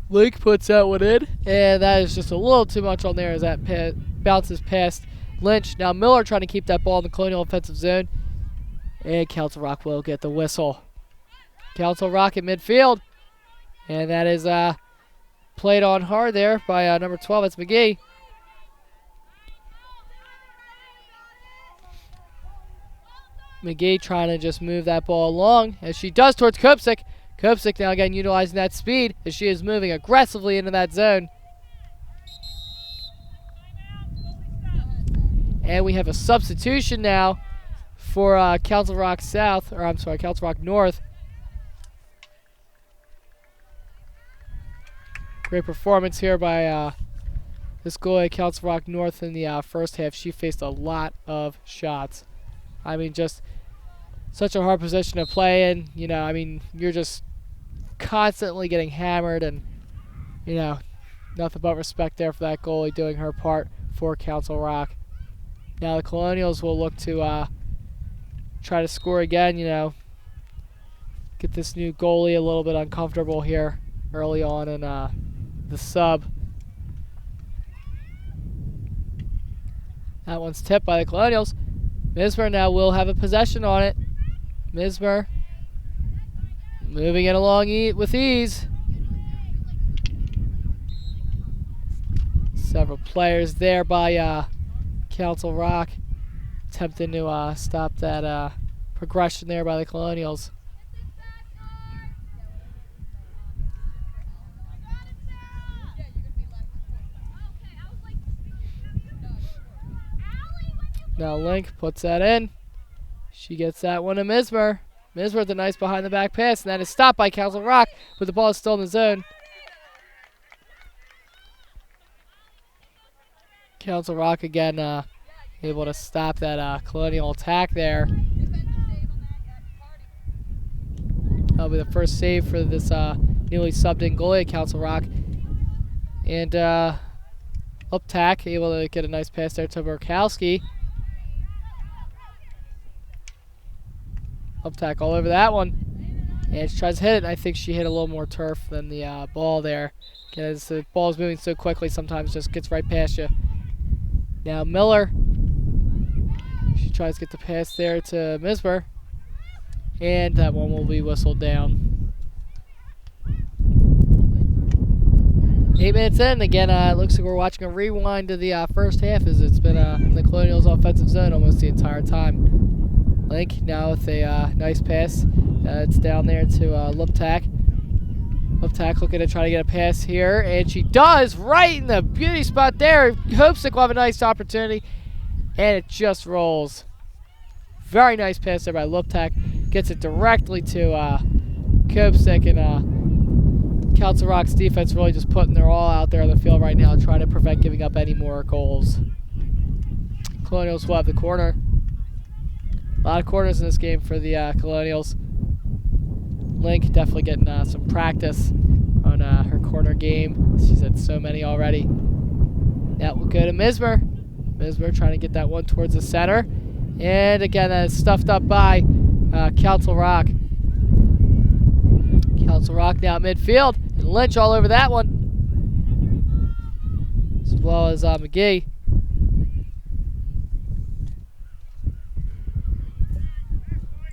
Link puts that one in, and that is just a little too much on there as that bounces past Lynch. Now Miller trying to keep that ball in the Colonial offensive zone, and Council Rock will get the whistle. Council Rock at midfield, and that is played on hard there by number 12. That's McGee. McGee trying to just move that ball along as she does towards Kopsik. Kopsik now again utilizing that speed as she is moving aggressively into that zone. And we have a substitution now for Council Rock South, or I'm sorry, Council Rock North. Great performance here by this goalie, Council Rock North, in the first half. She faced a lot of shots. I mean, just such a hard position to play in. You know, I mean, you're just constantly getting hammered, and, you know, nothing but respect there for that goalie doing her part for Council Rock. Now the Colonials will look to try to score again, you know, get this new goalie a little bit uncomfortable here early on in the sub. That one's tipped by the Colonials. Mismer now will have a possession on it. Mismer moving it along with ease. Several players there by Council Rock attempting to stop that progression there by the Colonials. Now Link puts that in. She gets that one to Mismer. Mismer with a nice behind the back pass, and that is stopped by Council Rock, but the ball is still in the zone. Council Rock again able to stop that Colonial attack there. That'll be the first save for this newly subbed in goalie at Council Rock. And Uptack able to get a nice pass there to Borkowski. Uptack all over that one. And she tries to hit it. I think she hit a little more turf than the ball there. Because the ball is moving so quickly, sometimes just gets right past you. Now Miller. She tries to get the pass there to Mismer. And that one will be whistled down. 8 minutes in. Again, it looks like we're watching a rewind of the first half, as it's been in the Colonials' offensive zone almost the entire time. Link now with a nice pass. It's down there to Luptak. Luptak looking to try to get a pass here, and she does, right in the beauty spot there. Kopsik will have a nice opportunity, and it just rolls. Very nice pass there by Luptak. Gets it directly to Kopsik, and Council Rock's defense really just putting their all out there on the field right now, trying to prevent giving up any more goals. Colonials will have the corner. A lot of corners in this game for the Colonials. Link definitely getting some practice on her corner game. She's had so many already. That will go to Mismer. Mismer trying to get that one towards the center. And again, that is stuffed up by Council Rock. Council Rock now at midfield. And Lynch all over that one. As well as McGee.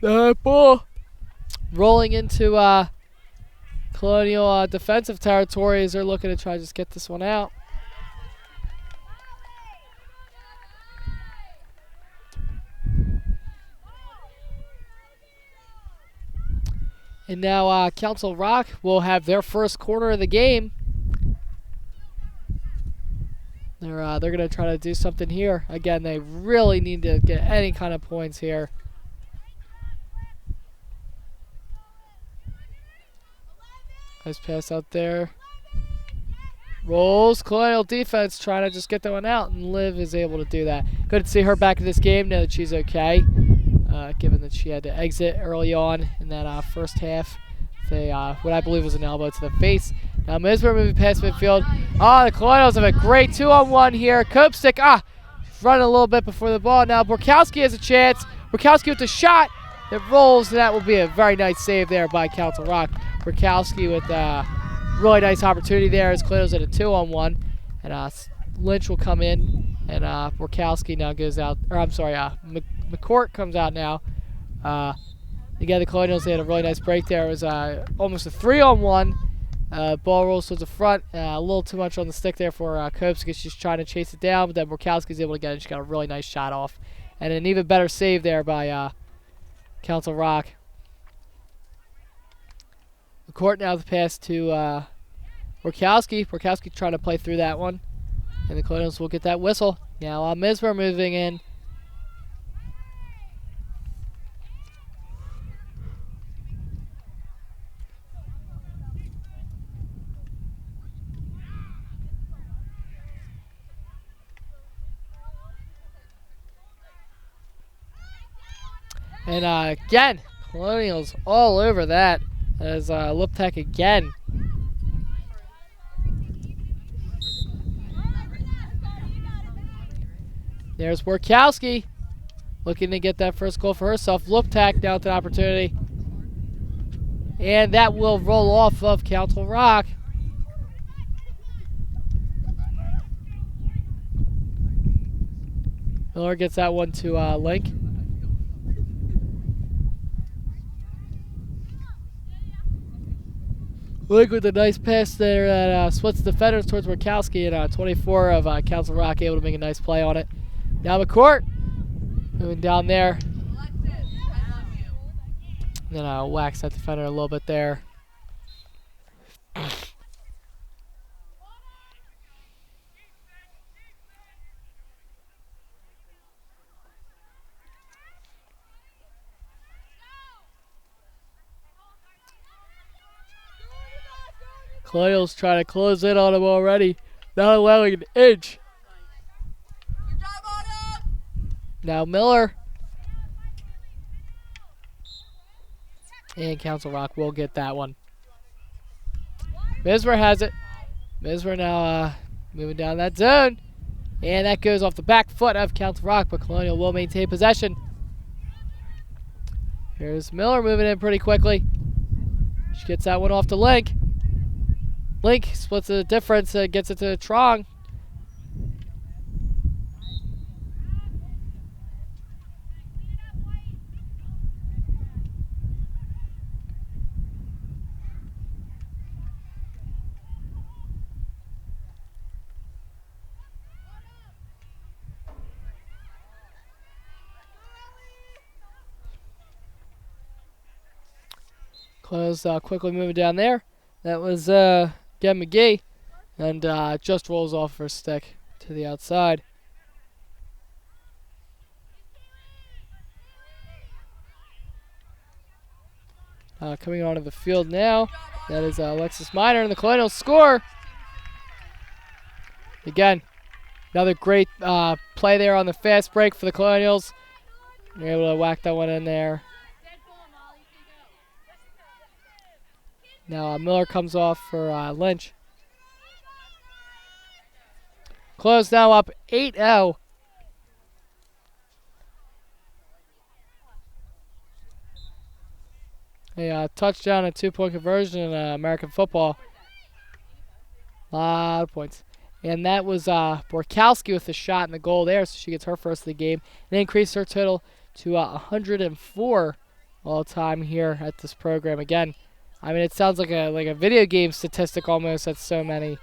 That ball rolling into Colonial defensive territory as they're looking to try to just get this one out. And now Council Rock will have their first corner of the game. They're going to try to do something here. Again, they really need to get any kind of points here. Nice pass out there. Rolls. Colonial defense trying to just get that one out, and Liv is able to do that. Good to see her back in this game. Know that she's okay, given that she had to exit early on in that first half. What I believe was an elbow to the face. Now Mismer moving past midfield. The Colonials have a great 2-on-1 here. Kopstick, running a little bit before the ball. Now Borkowski has a chance. Borkowski with the shot. It rolls, and that will be a very nice save there by Council Rock. Borkowski with a really nice opportunity there as Colonials at a 2-on-1. And Lynch will come in, and Borkowski now goes out. Or I'm sorry, McCourt comes out now. Again, the Colonials, they had a really nice break there. It was almost a 3-on-1. Ball rolls towards the front. A little too much on the stick there for Copes because she's trying to chase it down, but then Borkowski's able to get it. She got a really nice shot off. And an even better save there by Council Rock. The court now the pass to Borkowski. Borkowski trying to play through that one. And the Colonials will get that whistle. Now Mismer moving in. And again, Colonials all over that as Liptek again. There's Borkowski looking to get that first goal for herself. Liptek now with an opportunity. And that will roll off of Council Rock. Miller gets that one to Link. Link with a nice pass there that splits defenders towards Borkowski, and 24 of Council Rock able to make a nice play on it. Now McCourt moving down there. Then whacks that defender a little bit there. Colonials trying to close in on him already, not allowing an inch. Now Miller. And Council Rock will get that one. Mismer has it. Mismer now moving down that zone. And that goes off the back foot of Council Rock, but Colonial will maintain possession. Here's Miller moving in pretty quickly. She gets that one off to Link. Link splits the difference, gets it to Trong. Close quickly moving down there. That was again McGee, and just rolls off her stick to the outside. Coming onto the field now, that is Alexis Minor, and the Colonials score. Again, another great play there on the fast break for the Colonials. They're able to whack that one in there. Now Miller comes off for Lynch. Close now up 8-0. A touchdown and 2-point conversion in American football. A lot of points. And that was Borkowski with the shot and the goal there, so she gets her first of the game. And increased her total to 104 all time here at this program. Again, I mean, it sounds like a video game statistic almost. That's so many.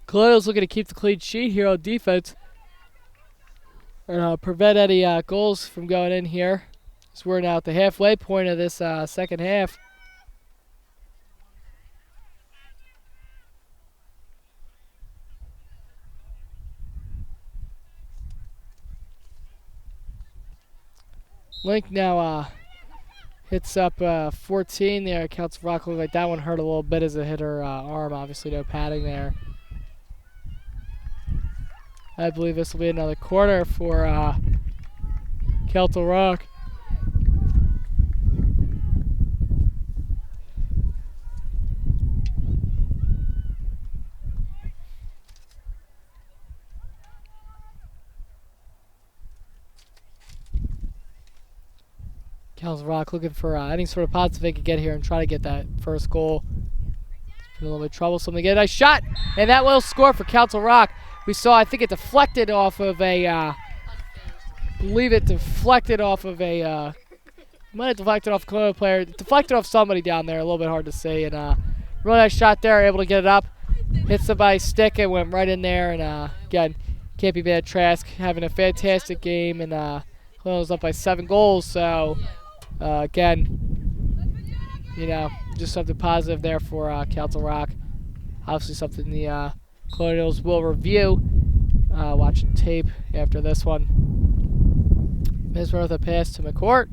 Colonials looking to keep the clean sheet here on defense and prevent any goals from going in here. So we're now at the halfway point of this second half. Link now hits up 14 there. Council Rock looked like that one hurt a little bit as it hit her arm. Obviously, no padding there. I believe this will be another corner for Council Rock. Council Rock looking for any sort of positive they could get here and try to get that first goal. It's been a little bit troublesome to get a nice shot, and that will score for Council Rock. We saw, I think it deflected off of a, might have deflected off a Colonial player. It deflected off somebody down there, a little bit hard to see, and really nice shot there, able to get it up. Hit somebody's stick and went right in there, and again, can't be bad. Trask having a fantastic game, and Colonials up by 7 goals, so again, you know, just something positive there for Council Rock. Obviously something the Colonials will review, watching tape after this one. Mismer with a pass to McCourt.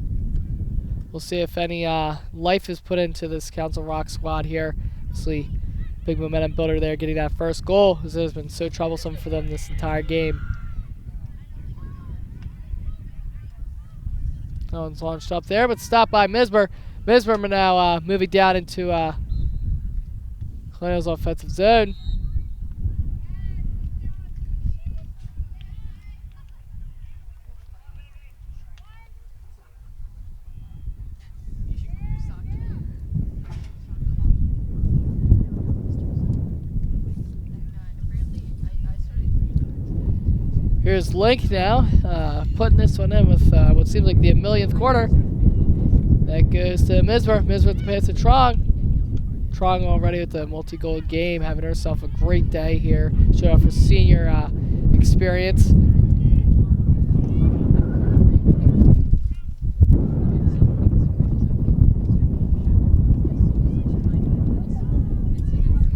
We'll see if any life is put into this Council Rock squad here. Obviously, big momentum builder there, getting that first goal, as it has been so troublesome for them this entire game. No one's launched up there, but stopped by Mismer. Mismer now moving down into Colonials' offensive zone. Here's Link now, putting this one in with what seems like the millionth corner. That goes to Mismer. Mismer with the pass to Trong. Trong already with the multi-goal game, having herself a great day here. Showing off her senior experience.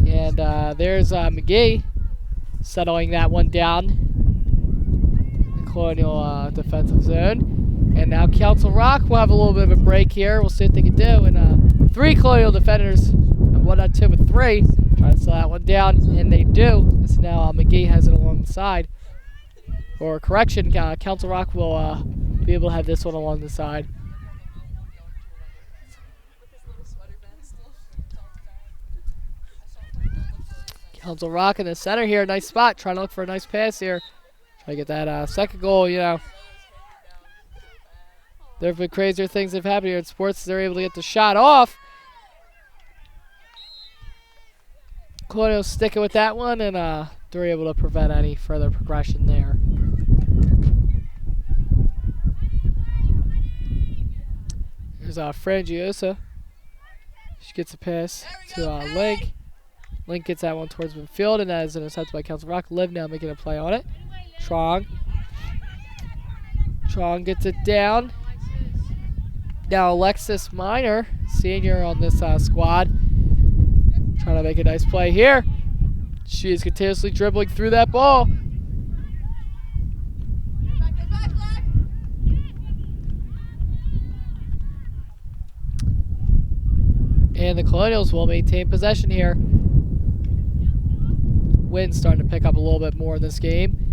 And there's McGee settling that one down. Colonial defensive zone. And now Council Rock will have a little bit of a break here. We'll see what they can do. And 3 Colonial defenders, and 1-2 with 3. Try to slow that one down, and they do. This now McGee has it along the side. Or correction, Council Rock will be able to have this one along the side. Council Rock in the center here. Nice spot. Trying to look for a nice pass here. Try to get that second goal, you know. There have been crazier things that have happened here in sports. They're able to get the shot off. Colonials sticking with that one, and they're able to prevent any further progression there. Here's Frangiosa. She gets a pass to Link. Link gets that one towards midfield, and that is intercepted by Council Rock. Liv now making a play on it. Trong gets it down. Now Alexis Minor, senior on this squad, trying to make a nice play here. She is continuously dribbling through that ball. And the Colonials will maintain possession here. Wind's starting to pick up a little bit more in this game.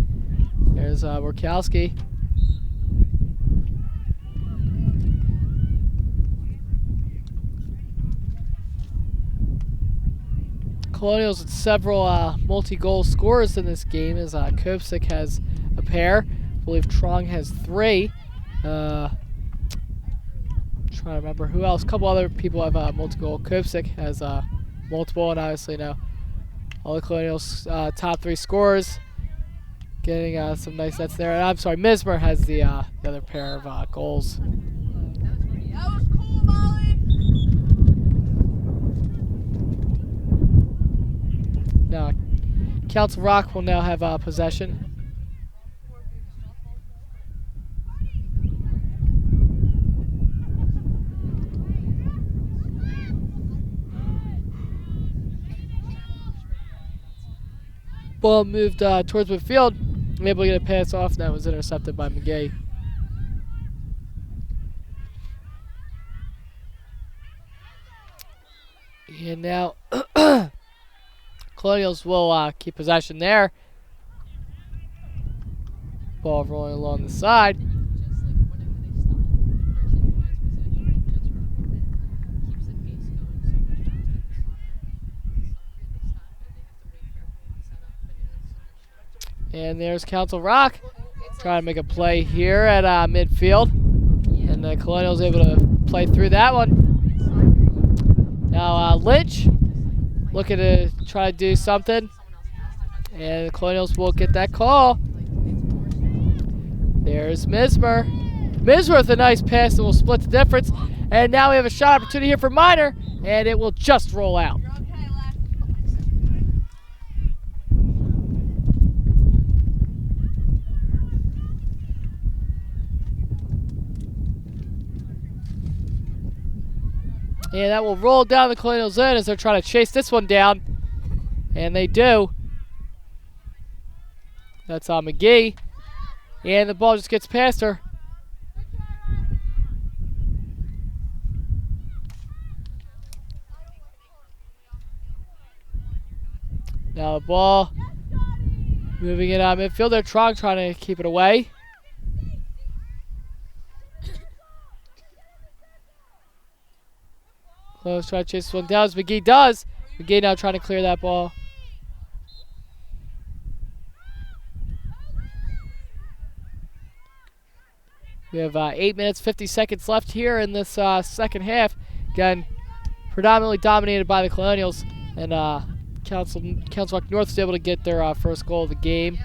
There's Workowski. Colonials with several multi-goal scorers in this game, as Kopsik has a pair. I believe Trong has 3. Trying to remember who else. A couple other people have multi-goal. Kopsik has multiple, and obviously now all the Colonials' top 3 scorers. Getting some nice nets there. And I'm sorry, Mismer has the other pair of goals. That was cool, Molly. Now, Council Rock will now have possession. Ball moved towards midfield. Able to get a pass off, and that was intercepted by McGee. And now Colonials will keep possession there. Ball rolling along the side. And there's Council Rock trying to make a play here at midfield. And the Colonials able to play through that one. Now Lynch looking to try to do something. And the Colonials will get that call. There's Mismer. Mismer with a nice pass that will split the difference. And now we have a shot opportunity here for Minor. And it will just roll out. And that will roll down the Colonials in as they're trying to chase this one down. And they do. That's on McGee. And the ball just gets past her. Now the ball moving it on midfield. They're trying to keep it away. Close, try to chase this one down as McGee does. McGee now trying to clear that ball. We have 8 minutes, 50 seconds left here in this second half. Again, predominantly dominated by the Colonials. And Council Rock North is able to get their first goal of the game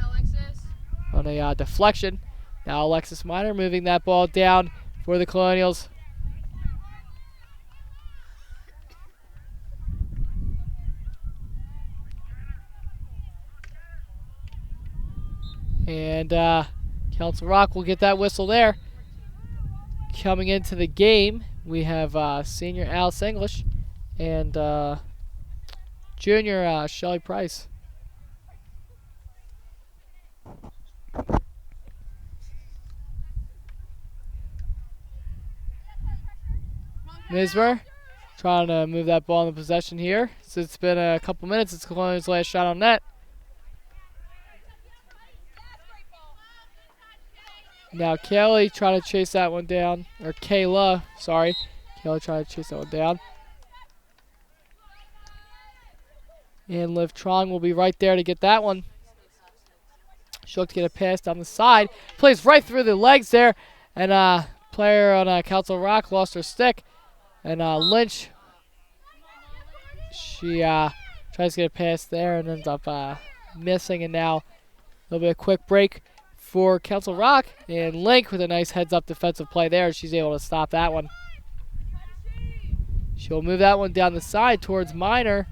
on a deflection. Now Alexis Minor moving that ball down for the Colonials. And Council Rock will get that whistle there. Coming into the game, we have senior Alice English and junior Shelly Price. Mismer trying to move that ball in the possession here. So it's been a couple minutes. It's Colonial's last shot on net. Now Kelly trying to chase that one down. Or Kayla, sorry. Kelly trying to chase that one down. And Liv Trong will be right there to get that one. She'll look to get a pass down the side. Plays right through the legs there. And player on Council Rock lost her stick. And Lynch, she tries to get a pass there and ends up missing. And now there'll be a quick break for Council Rock, and Link with a nice heads-up defensive play there. She's able to stop that one. She'll move that one down the side towards Minor.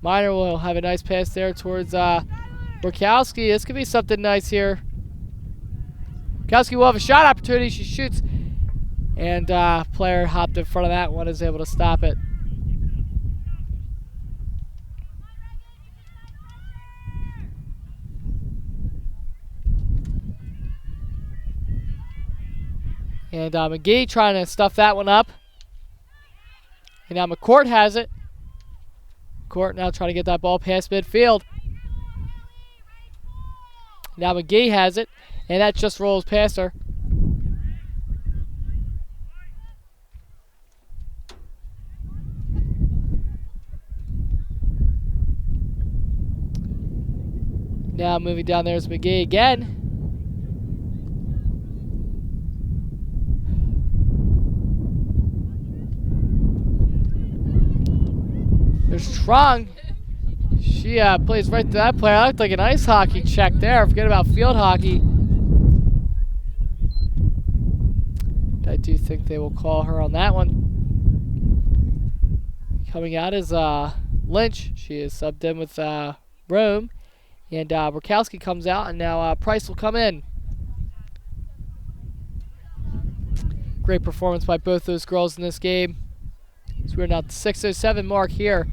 Minor will have a nice pass there towards Borkowski. This could be something nice here. Borkowski will have a shot opportunity. She shoots, and player hopped in front of that one, is able to stop it. And McGee trying to stuff that one up. And now McCourt has it. McCourt now trying to get that ball past midfield. Now McGee has it. And that just rolls past her. Now moving down there is McGee again. There's Trong. She plays right to that player. That looked like an ice hockey check there. Forget about field hockey. I do think they will call her on that one. Coming out is Lynch. She is subbed in with Rome. And Borkowski comes out, and now Price will come in. Great performance by both those girls in this game. So we're now at the 6:07 mark here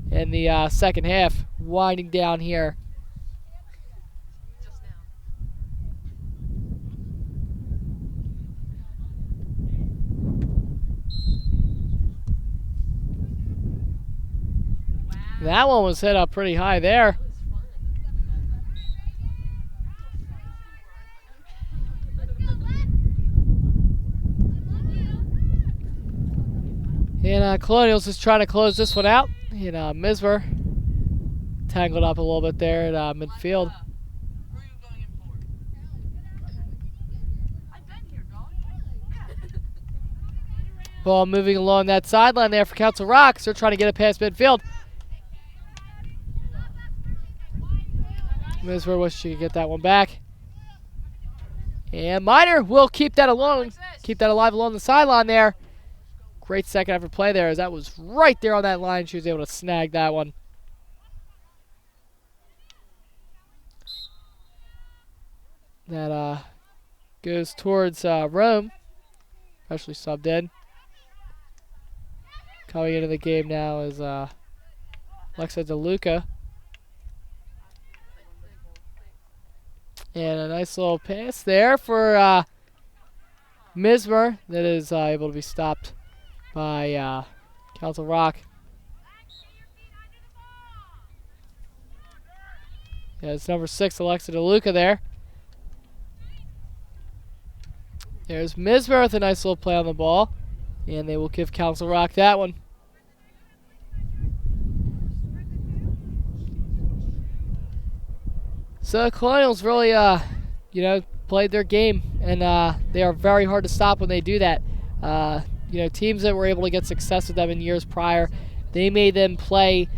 in the second half, winding down here. That one was hit up pretty high there. And Colonials is trying to close this one out. And Misver tangled up a little bit there at midfield. Who are you going in for? I've been here, dog. Ball moving along that sideline there for Council Rock. They're trying to get it past midfield. Misver wishes she could get that one back. And Miner will keep that alone, keep that alive along the sideline there. Great second effort play there, as that was right there on that line. She was able to snag that one. That goes towards Rome, freshly subbed in. Coming into the game now is Alexa DeLuca. And a nice little pass there for Mismer that is able to be stopped by Council Rock. Yeah, it's number 6, Alexa DeLuca there. There's Mismer with a nice little play on the ball. And they will give Council Rock that one. So Colonials really, played their game, and they are very hard to stop when they do that. Teams that were able to get success with them in years prior, they made them play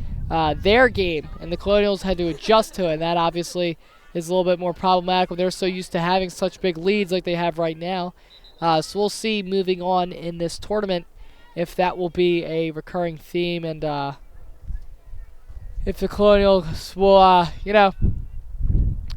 their game, and the Colonials had to adjust to it, and that obviously is a little bit more problematic when they're so used to having such big leads like they have right now. So we'll see moving on in this tournament if that will be a recurring theme, and if the Colonials will,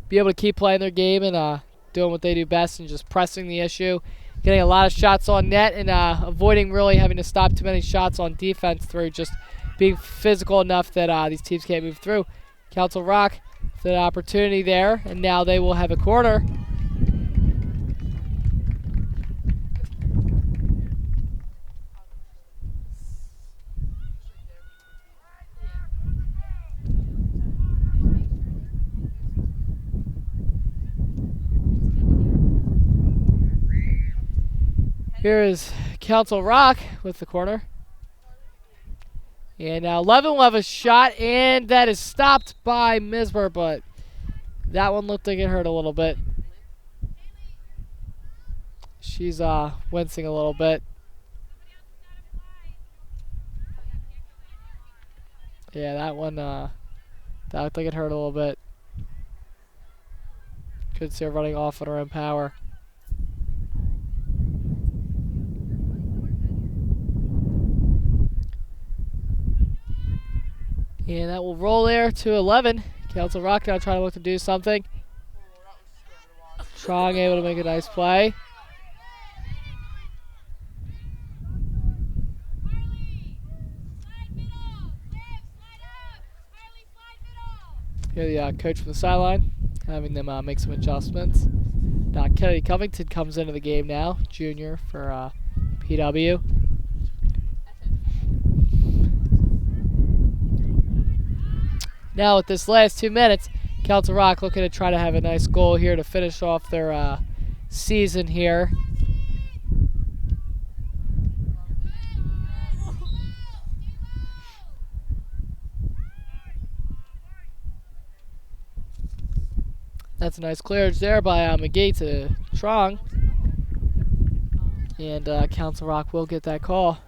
be able to keep playing their game and doing what they do best and just pressing the issue, getting a lot of shots on net, and avoiding really having to stop too many shots on defense through just being physical enough that these teams can't move through. Council Rock, the opportunity there, and now they will have a corner. Here is Council Rock with the corner. And now Levin will have a shot, and that is stopped by Mismer, but that one looked like it hurt a little bit. She's wincing a little bit. Yeah, that one, that looked like it hurt a little bit. Could see her running off on her own power. And that will roll there to 11. Council Rock now trying to look to do something. Strong able to make a nice play. Here the coach from the sideline, having them make some adjustments. Kennedy Covington comes into the game now, junior for PW. Now with this last 2 minutes, Council Rock looking to try to have a nice goal here to finish off their season here. That's a nice clearance there by McGee to Trong. And Council Rock will get that call.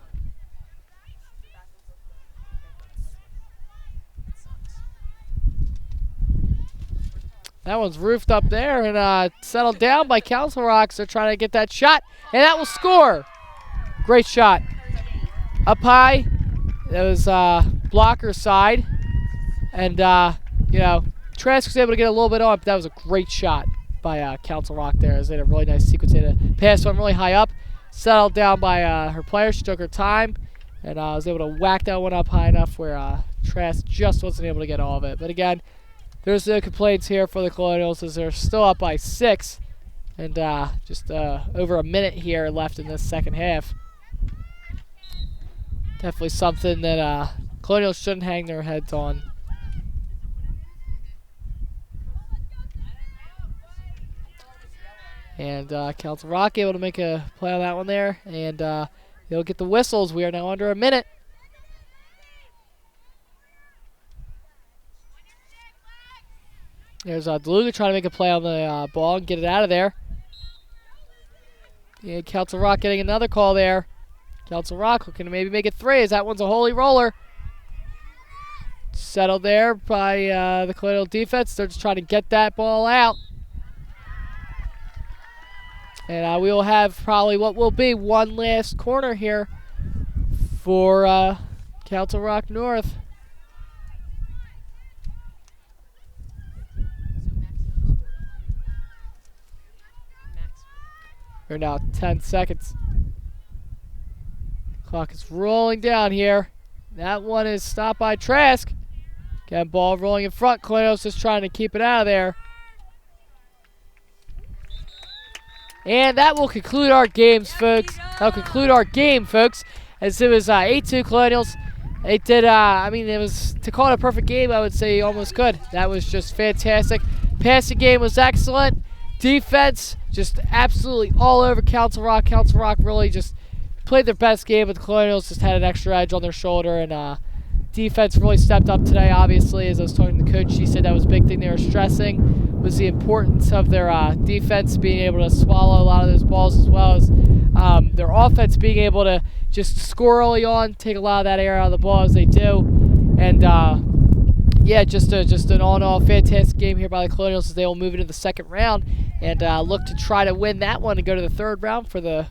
That one's roofed up there and settled down by Council Rock. So they're trying to get that shot, and that will score. Great shot. Up high. That was blocker side. And, Trask was able to get a little bit on, but that was a great shot by Council Rock there. As they had a really nice sequence. They had a pass one really high up. Settled down by her player. She took her time and was able to whack that one up high enough where Trask just wasn't able to get all of it. But again, there's no complaints here for the Colonials as they're still up by 6 and just over a minute here left in this second half. Definitely something that Colonials shouldn't hang their heads on. And Council Rock able to make a play on that one there. And they'll get the whistles. We are now under a minute. There's DeLuca trying to make a play on the ball and get it out of there. And Council Rock getting another call there. Council Rock looking to maybe make it 3 as that one's a holy roller. Settled there by the Colonial defense. They're just trying to get that ball out. And we will have probably what will be one last corner here for Council Rock North. We're now 10 seconds. Clock is rolling down here. That one is stopped by Trask. Again, ball rolling in front. Colonials just trying to keep it out of there. And that will conclude our games, folks. That'll conclude our game, folks. As it was 8-2 Colonials. It did, I mean, it was, to call it a perfect game, I would say almost good. That was just fantastic. Passing game was excellent. Defense, just absolutely all over Council Rock. Council Rock really just played their best game, but the Colonials just had an extra edge on their shoulder. And defense really stepped up today, obviously. As I was talking to the coach, she said that was a big thing they were stressing, was the importance of their defense being able to swallow a lot of those balls, as well as their offense being able to just score early on, take a lot of that air out of the ball as they do. And yeah, just an all-in-all fantastic game here by the Colonials as they will move into the second round and look to try to win that one and go to the third round for the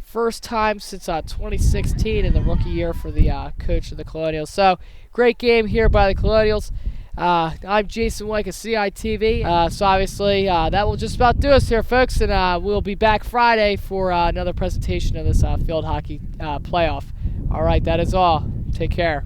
first time since 2016 in the rookie year for the coach of the Colonials. So, great game here by the Colonials. I'm Jason White of CITV. So obviously that will just about do us here, folks, and we'll be back Friday for another presentation of this field hockey playoff. All right, that is all. Take care.